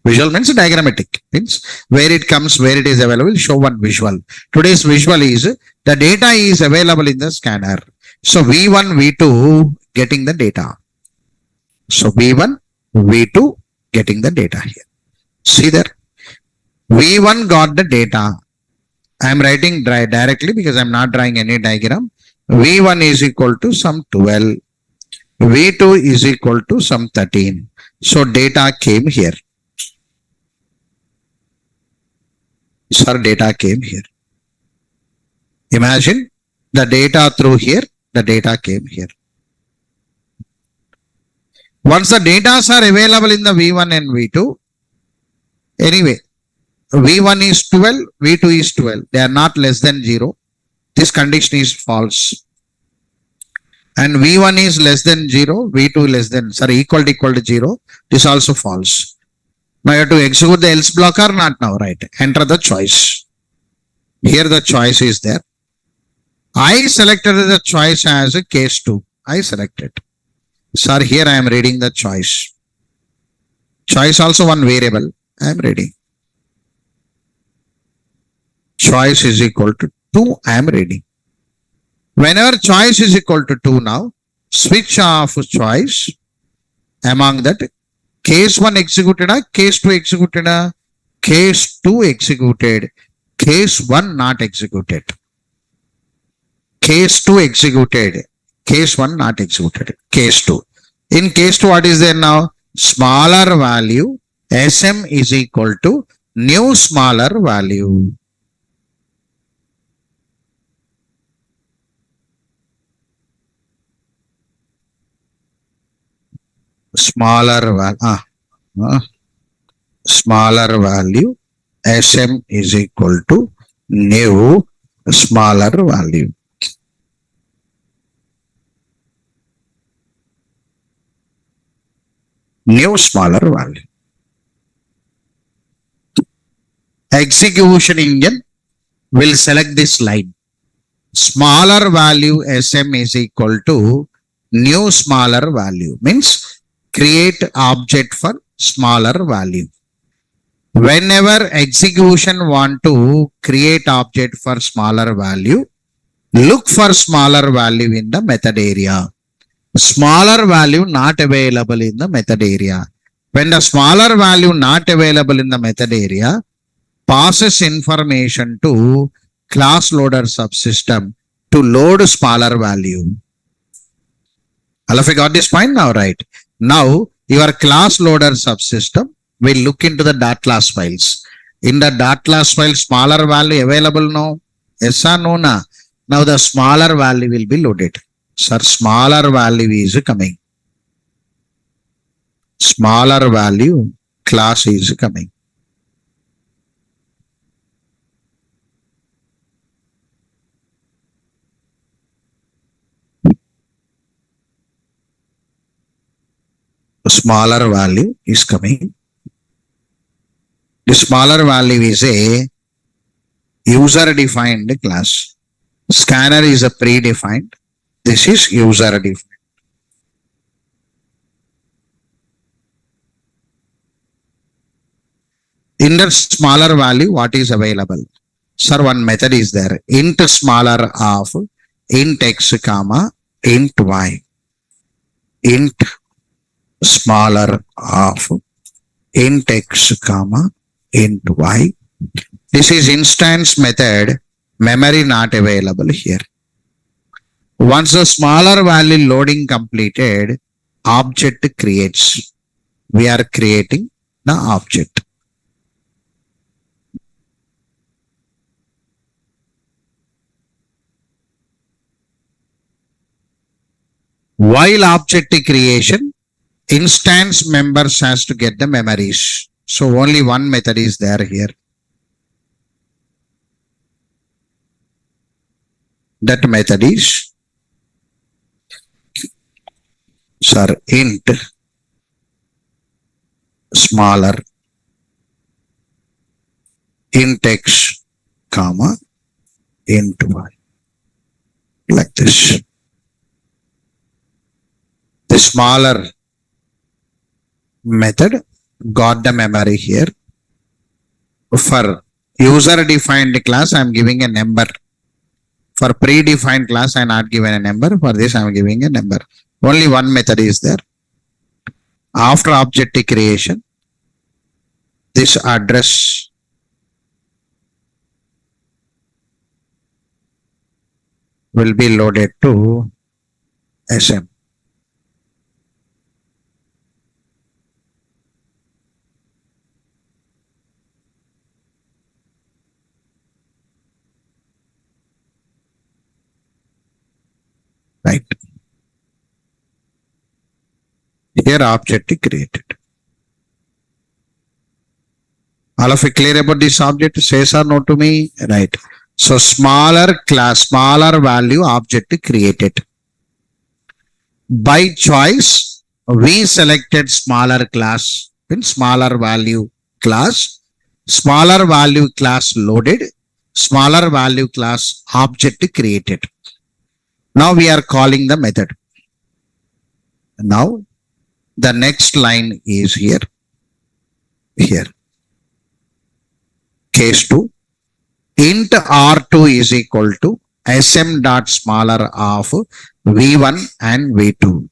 Visual means diagrammatic. Means where it comes, where it is available. Show one visual. Today's visual is the data is available in the scanner. So V1, V2 getting the data. So V1, V2 getting the data here. See there. V1 got the data. I am writing directly because I am not drawing any diagram. V1 is equal to some 12. V2 is equal to some 13. So data came here. Sir, data came here. Imagine the data through here, the data came here. Once the data are available in the V1 and V2, anyway, V1 is 12, V2 is 12. They are not less than 0. This condition is false. And V1 is less than 0, V2 less than, equal to 0. This also false. Now you have to execute the else block or not now, right? Enter the choice. Here the choice is there. I selected the choice as a case 2. I selected. Sir, here I am reading the choice. Choice also one variable. I am reading. Choice is equal to 2. I am reading. Whenever choice is equal to 2 now, switch off choice. Among that, case 1 executed, case 2 executed, case 2 executed, case 1 not executed. Case 2 executed, case 1 not executed, case 2. In case 2, what is there now? Smaller value, SM is equal to new smaller value. smaller value sm is equal to new smaller value. New smaller value. Execution engine will select this line. Smaller value sm is equal to new smaller value, means create object for smaller value. Whenever execution want to create object for smaller value, look for smaller value in the method area. Smaller value not available in the method area. When the smaller value not available in the method area, passes information to class loader subsystem to load smaller value. All of you got this point now, right? Now your class loader subsystem will look into the dot class files. In the dot class file, smaller value available now? Yes or no? Na? Now the smaller value will be loaded. Sir, smaller value is coming. Smaller value class is coming. Smaller value is coming. The smaller value is a user defined class. Scanner is a predefined. This is user defined. In the smaller value, what is available? Sir, one method is there. Int smaller of int x comma int y. Int smaller of int x comma int y. This is instance method. Memory not available here. Once the smaller value loading completed, object creates. We are creating the object. While object creation, instance members has to get the memories. So only one method is there here. That method is int smaller int x comma int y, like this. The smaller method got the memory here. For user defined class, I am giving a number. For predefined class, I am not given a number. For this, I am giving a number. Only one method is there. After object creation, this address will be loaded to SM. Right. Here object created. All of you clear about this object? Says or no to me? Right. So smaller class, smaller value object created. By choice, we selected smaller class, in smaller value class, smaller value class loaded, smaller value class object created. Now we are calling the method. Now the next line is here. Here. Case 2. Int R2 is equal to sm dot smaller of V1 and V2.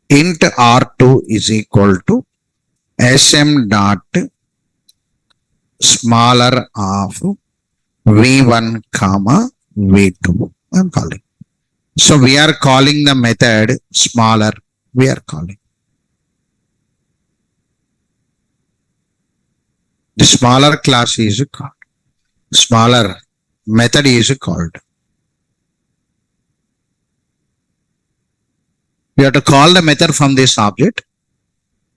Int R2 is equal to sm dot smaller of V1 comma V2. I am calling. So we are calling the method smaller. We are calling. The smaller class is called. Smaller method is called. You have to call the method from this object.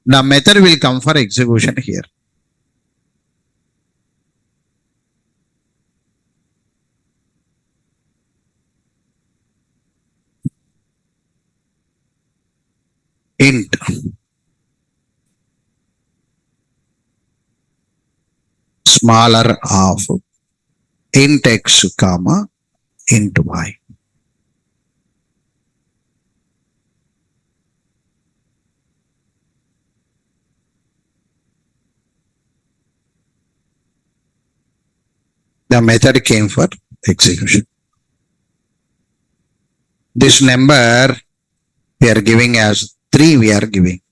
The method will come for execution here. Int smaller of int x comma int y. The method came for execution. This number we are giving as 3 we are giving.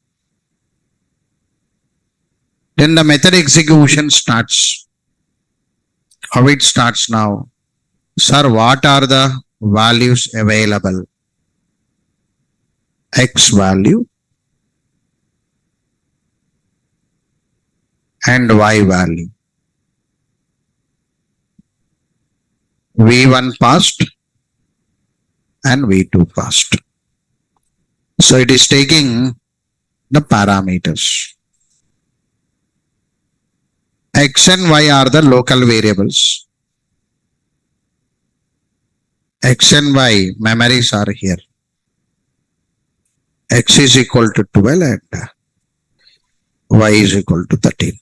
Then the method execution starts. How it starts now? Sir, what are the values available? X value and Y value. V1 passed and V2 passed. So it is taking the parameters. X and Y are the local variables. X and Y memories are here. X is equal to 12 and Y is equal to 13.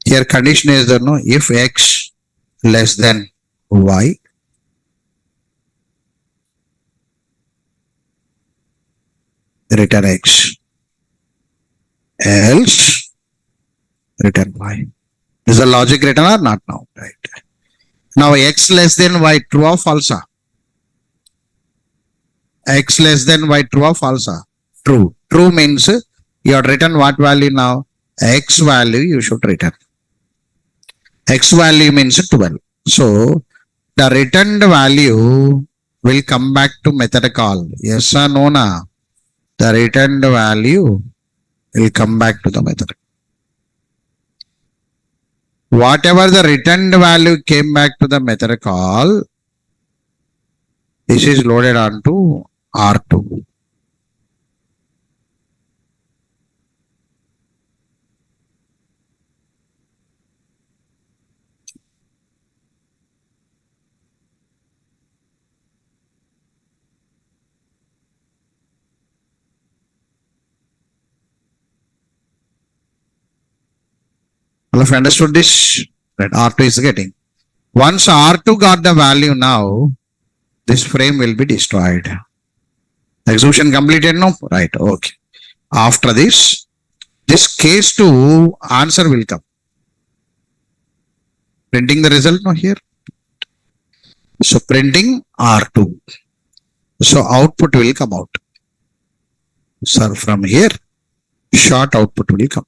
Here condition is that no, if X less than Y, return X, else return Y. Is the logic written or not now? Right. Now X less than Y, true or false? X less than Y, true or false? True. True means you have written what value now? X value you should return. X value means 12. So the returned value will come back to method call. Yes or no? Na? The returned value will come back to the method. Whatever the returned value came back to the method call, this is loaded onto R2. All of you understood this? Right, R2 is getting. Once R2 got the value now, this frame will be destroyed. Execution completed? No? Right, okay. After this case 2 answer will come. Printing the result now here. So printing R2. So output will come out. So from here, short output will come.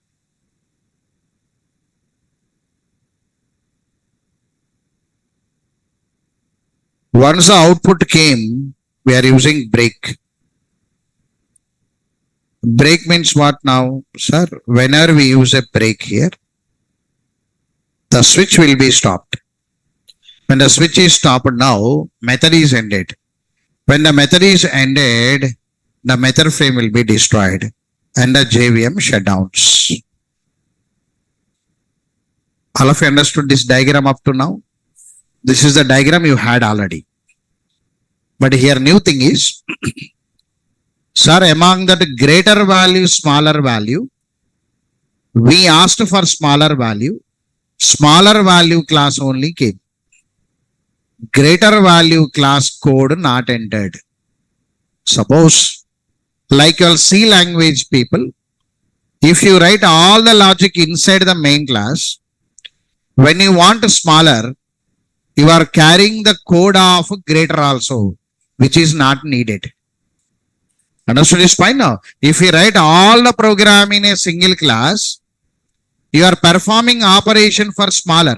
Once the output came, we are using break. Break means what now, sir? Whenever we use a break here, the switch will be stopped. When the switch is stopped now, method is ended. When the method is ended, the method frame will be destroyed and the JVM shutdowns. All of you understood this diagram up to now? This is the diagram you had already. But here new thing is, sir, among that greater value, smaller value, we asked for smaller value class only came. Greater value class code not entered. Suppose, like your C language people, if you write all the logic inside the main class, when you want smaller, you are carrying the code of greater also, which is not needed. Understood this point now? If you write all the program in a single class, you are performing operation for smaller.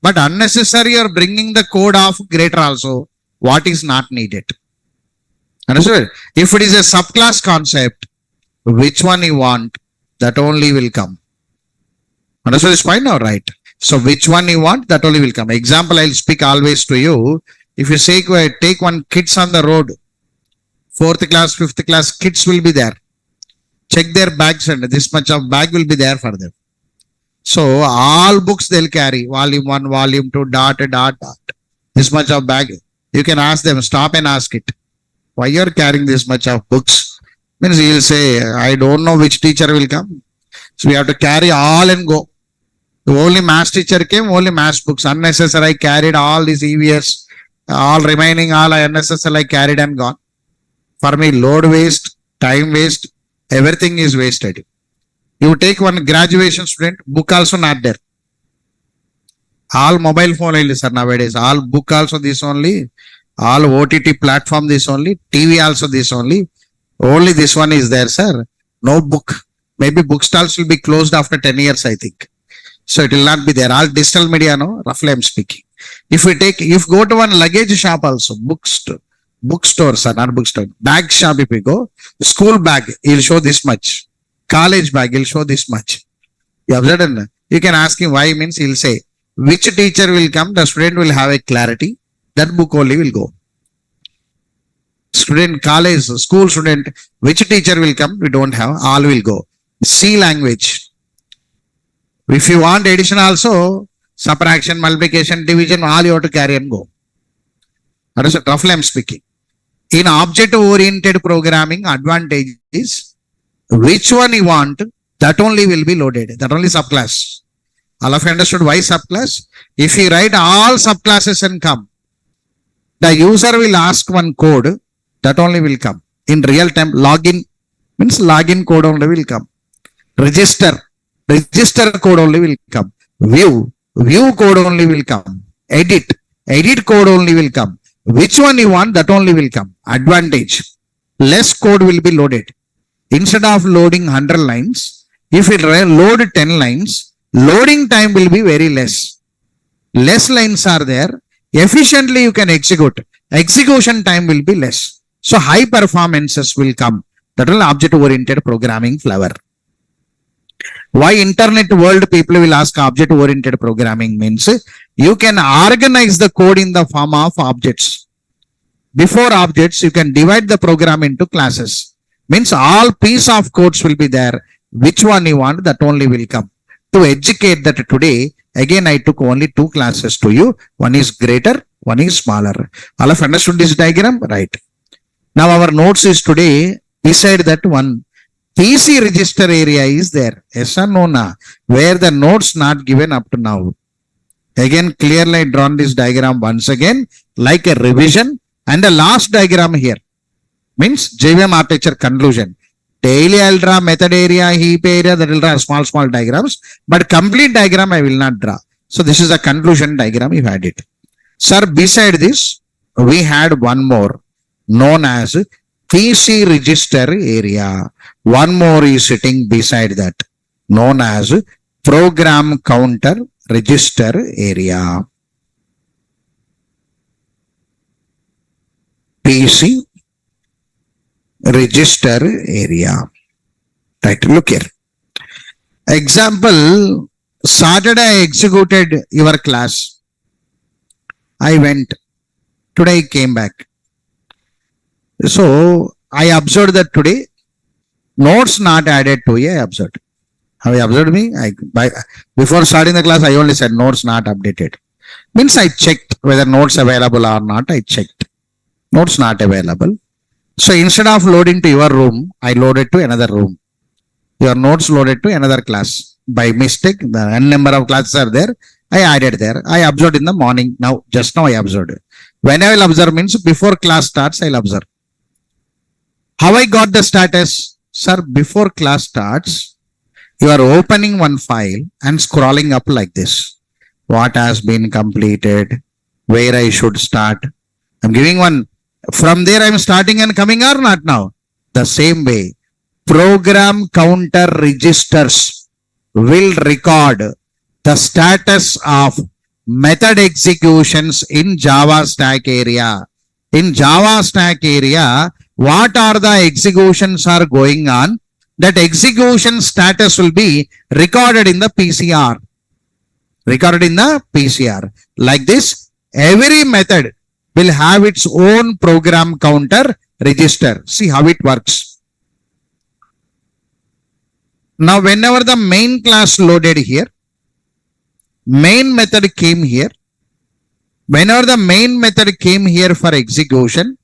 But unnecessary you are bringing the code of greater also, what is not needed. Understood? If it is a subclass concept, which one you want, that only will come. Understood this point now? Right. So which one you want, that only will come. Example, I'll speak always to you. If you say, take one kids on the road, 4th class, 5th class kids will be there. Check their bags and this much of bag will be there for them. So all books they'll carry, volume 1, volume 2, dot. This much of bag. You can ask them, stop and ask it. Why you're carrying this much of books? Means he'll say, I don't know which teacher will come. So we have to carry all and go. The only maths teacher came, only maths books. Unnecessary, I carried all these EVS, all remaining, all I unnecessary, I carried and gone. For me, load waste, time waste, everything is wasted. You take one graduation student, book also not there. All mobile phone only, sir, nowadays. All book also this only. All OTT platform this only. TV also this only. Only this one is there, sir. No book. Maybe bookstores will be closed after 10 years, I think. So it will not be there. All digital media, no? Roughly I'm speaking. If go to one luggage shop also, bookstore, sir, not bookstore. Bag shop if we go, school bag, he'll show this much. College bag, he'll show this much. You observed? You can ask him why, means he'll say, which teacher will come, the student will have a clarity. That book only will go. Student, college, school student, which teacher will come, we don't have, all will go. C language. If you want addition also, subtraction, multiplication, division, all you have to carry and go. That is roughly I'm speaking. In object-oriented programming, advantage is which one you want, that only will be loaded. That only subclass. All of you understood why subclass? If you write all subclasses and come, the user will ask one code, that only will come. In real time, login means login code only will come. Register code only will come. View code only will come. Edit code only will come. Which one you want, that only will come. Advantage. Less code will be loaded. Instead of loading 100 lines, if it load 10 lines, loading time will be very less. Less lines are there. Efficiently you can execute. Execution time will be less. So high performances will come. That will object-oriented programming flavor. Why internet world people will ask object-oriented programming means you can organize the code in the form of objects. Before objects, you can divide the program into classes. Means all piece of codes will be there. Which one you want, that only will come. To educate that today, again I took only 2 classes to you. One is greater, one is smaller. All of understood this diagram? Right. Now our notes is today, beside that one, PC register area is there. Yes or no, na? Where the notes not given up to now. Again, clearly I drawn this diagram once again, like a revision, and the last diagram here. Means JVM architecture conclusion. Daily I'll draw method area, heap area, that will draw small diagrams, but complete diagram I will not draw. So this is a conclusion diagram you had it. Sir, beside this, we had one more known as PC register area. One more is sitting beside that, known as program counter register area. PC register area. Right, look here. Example, Saturday I executed your class. I went. Today I came back. So I observed that today notes not added to I observed. Have you observed me? Before starting the class, I only said notes not updated. Means I checked whether notes available or not. I checked. Notes not available. So instead of loading to your room, I loaded to another room. Your notes loaded to another class. By mistake, the n number of classes are there. I added there. I observed in the morning. Now, just now I observed. When I will observe means before class starts, I will observe. How I got the status? Sir, before class starts, you are opening one file and scrolling up like this. What has been completed? Where I should start? I'm giving one. From there I'm starting and coming or not now? The same way. Program counter registers will record the status of method executions in Java stack area. In Java stack area, what are the executions are going on? That execution status will be recorded in the PCR. Recorded in the PCR. Like this, every method will have its own program counter register. See how it works. Now, whenever the main class loaded here, main method came here. Whenever the main method came here for execution,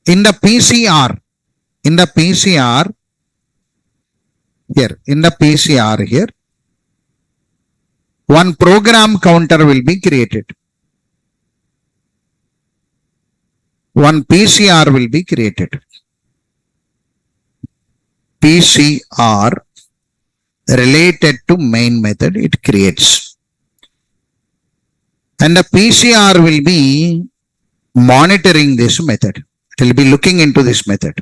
in the PCR here, one program counter will be created. One PCR will be created. PCR related to main method it creates. And the PCR will be monitoring this method. It will be looking into this method.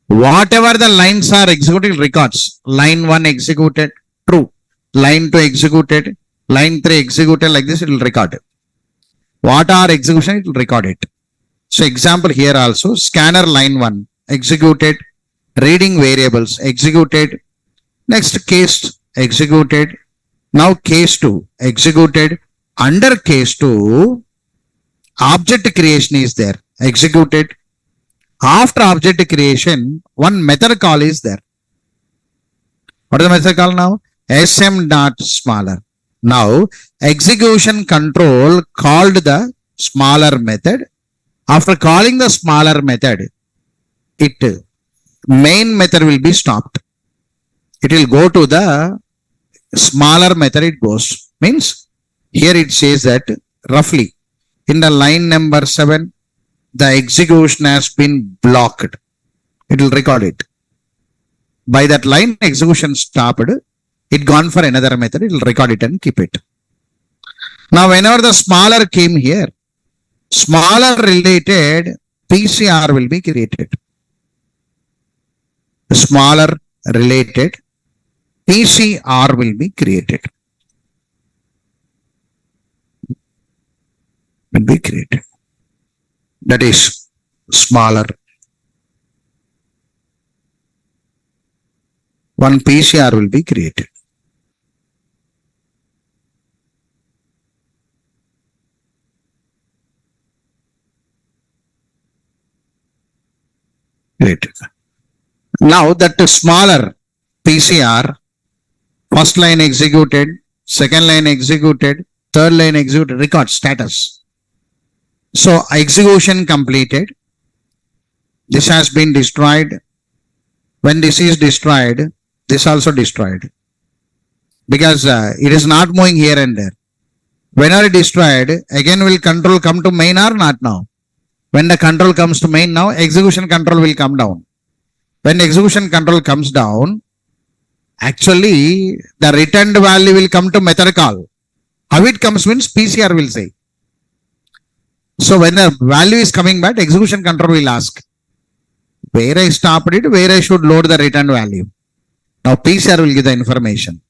Whatever the lines are executed, records. Line 1 executed, true. Line 2 executed, line 3 executed, like this it will record. What are execution, it will record it. So example here also, scanner line 1 executed, reading variables executed, next case executed, now case 2 executed, under case 2, object creation is there, executed. After object creation, one method call is there. What is the method call now? sm.smaller. Now, execution control called the smaller method. After calling the smaller method, main method will be stopped. It will go to the smaller method it goes. Means, here it says that roughly in the line number 7, the execution has been blocked. It will record it. By that line, execution stopped. It gone for another method. It will record it and keep it. Now, whenever the smaller came here, smaller related PCR will be created. Smaller related PCR will be created. Will be created. That is smaller. One PCR will be created. Great. Now that smaller PCR, first line executed, second line executed, third line executed, record status. So execution completed. This has been destroyed. When this is destroyed, this also destroyed. Because it is not moving here and there. Whenever destroyed, again will control come to main or not now? When the control comes to main now, execution control will come down. When execution control comes down, actually the returned value will come to method call. How it comes means PCR will say. So when the value is coming back, execution control will ask, where I stopped it, where I should load the return value. Now PCR will give the information.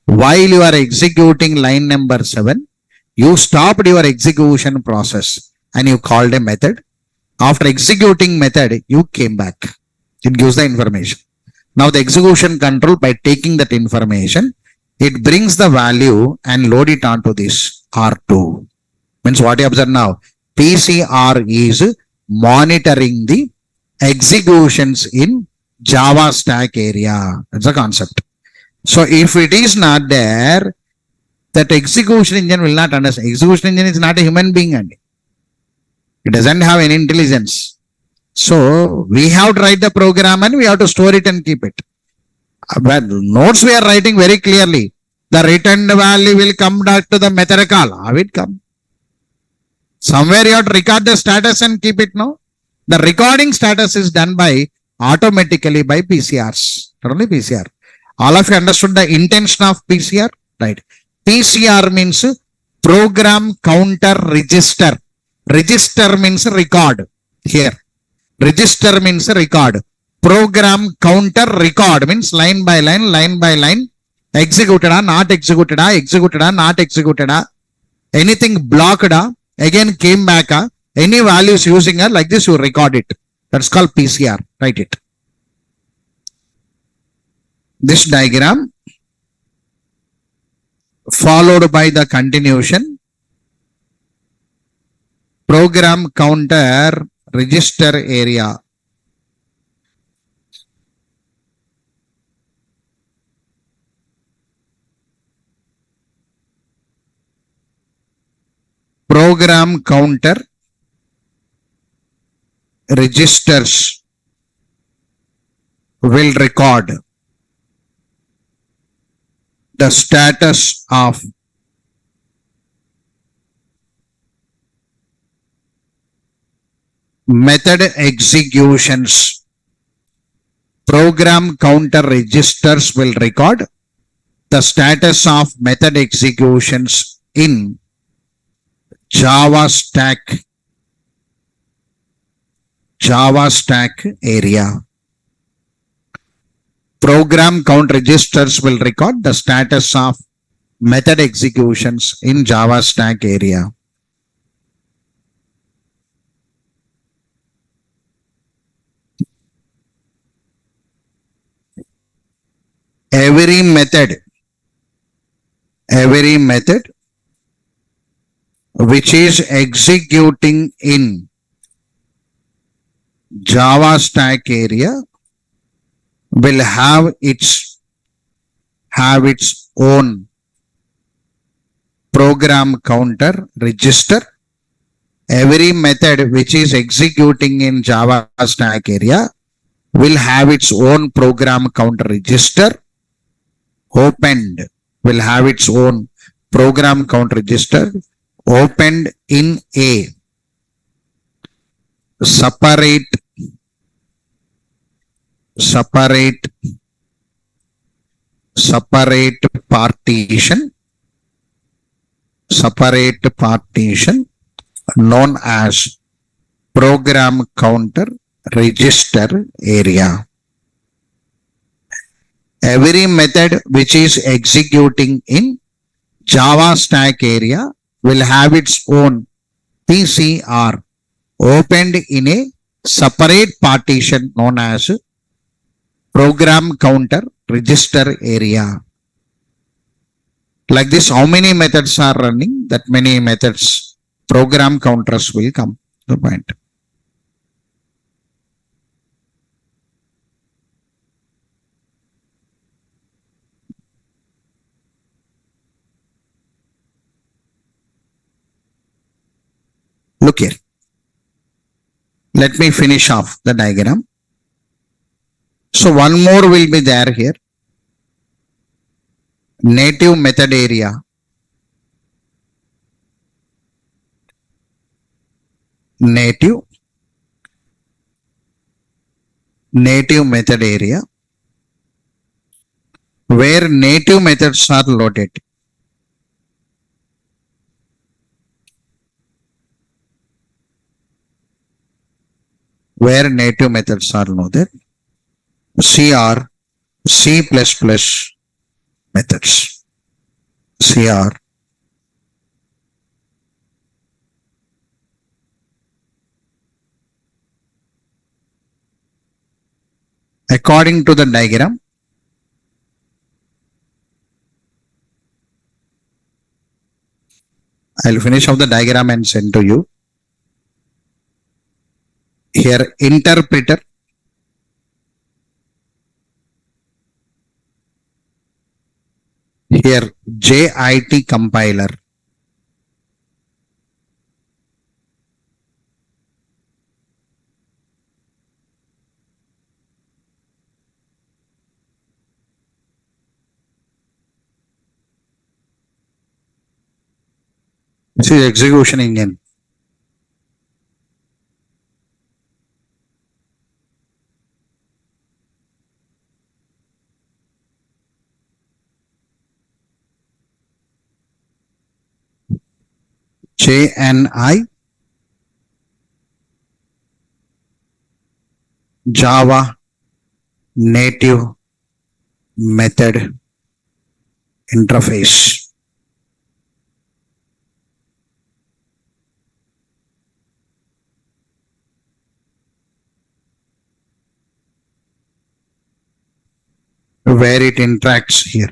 While you are executing line number 7, you stopped your execution process and you called a method. After executing method, you came back. It gives the information. Now the execution control, by taking that information, it brings the value and load it onto this R2. Means what you observe now? PCR is monitoring the executions in Java stack area. That's the concept. So if it is not there, that execution engine will not understand. Execution engine is not a human being. And it doesn't have any intelligence. So we have to write the program and we have to store it and keep it. But notes we are writing very clearly. The returned value will come back to the method call. How it come? Somewhere you have to record the status and keep it now. The recording status is done by automatically by PCRs. Not only PCR. All of you understood the intention of PCR? Right. PCR means program counter register. Register means record. Here. Register means record. Program counter record means line by line. Executed, not executed, executed, not executed, anything blocked, again came back, any values using, like this you record it. That's called PCR. Write it. This diagram followed by the continuation. program counter register area. Program counter registers will record the status of method executions. Program counter registers will record the status of method executions in Java stack area. Program count registers will record the status of method executions in Java stack area. Every method which is executing in Java stack area will have its own program counter register. Every method which is executing in Java stack area will have its own program counter register. Opened will have its own program count register opened in a separate partition known as program counter register area. Every method which is executing in Java stack area will have its own PCR opened in a separate partition known as program counter register area. Like this, how many methods are running? That many methods, program counters will come to point. Look here. Let me finish off the diagram. So one more will be there here. Native method area. Native method area where native methods are loaded. Where native methods are loaded. CR, C++ methods. CR. According to the diagram, I'll finish off the diagram and send to you. Here, interpreter. Here, JIT compiler. This is execution engine. JNI Java native method interface. Where it interacts here.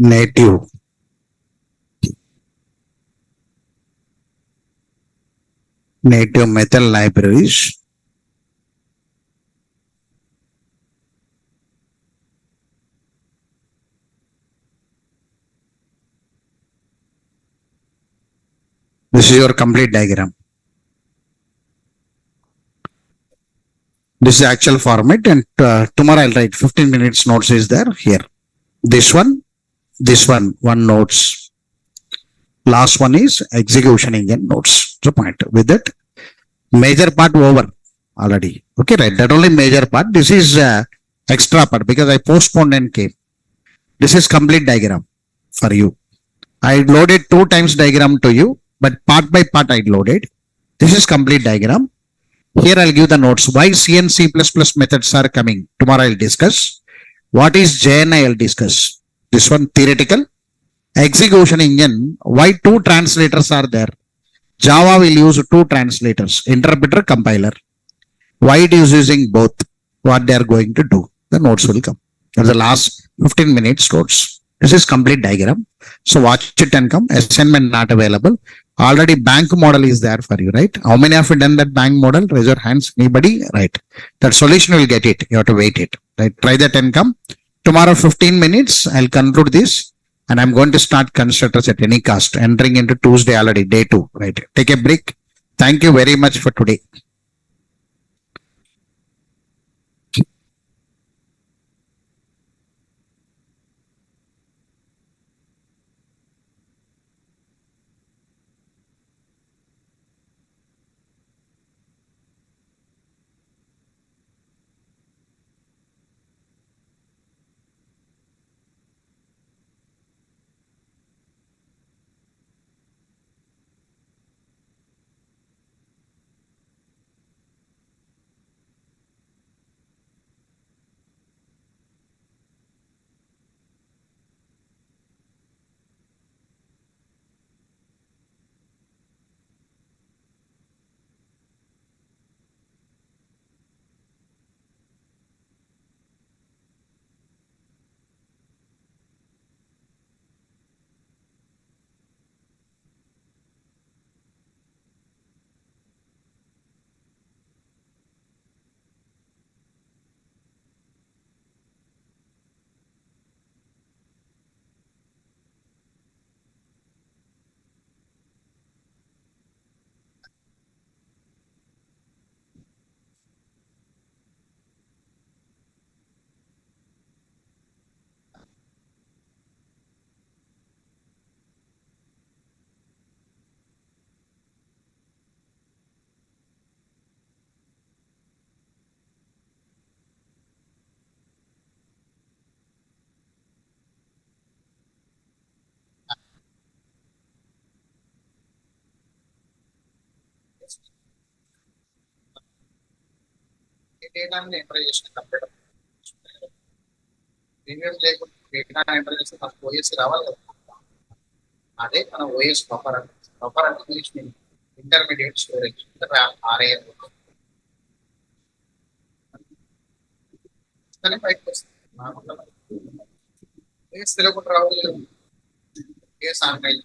native. Native method libraries. This is your complete diagram. This is actual format, and tomorrow I'll write 15 minutes notes is there here. This one, one notes. Last one is execution engine notes. The point with that, major part over already. Okay, right. That only major part. This is extra part because I postponed and came. This is complete diagram for you. I loaded 2 times diagram to you, but part by part I loaded. This is complete diagram. Here I'll give the notes. Why C and C++ methods are coming. Tomorrow I'll discuss. What is JNI I'll discuss. This one theoretical. Execution engine. Why 2 translators are there. Java will use 2 translators. Interpreter, compiler. Why it is using both. What they are going to do. The notes will come. That's the last 15 minutes notes. This is complete diagram. So watch it and come. Assignment not available. Already bank model is there for you, right? How many have you done that bank model? Raise your hands. Anybody? Right. That solution will get it. You have to wait it. Right. Try that and come. Tomorrow 15 minutes. I'll conclude this. And I'm going to start constructors at any cost. Entering into Tuesday already. Day 2. Right. Take a break. Thank you very much for today. Data enter చేసిన computer premium లేకుండా data enter చేస్తే మనకు OS రావాలి కదా. అదే మన OS buffer అంటే English intermediate storage RAL బయటకు వస్తుంది. ఓఎస్ తెలియకుండా రావాలి. OS online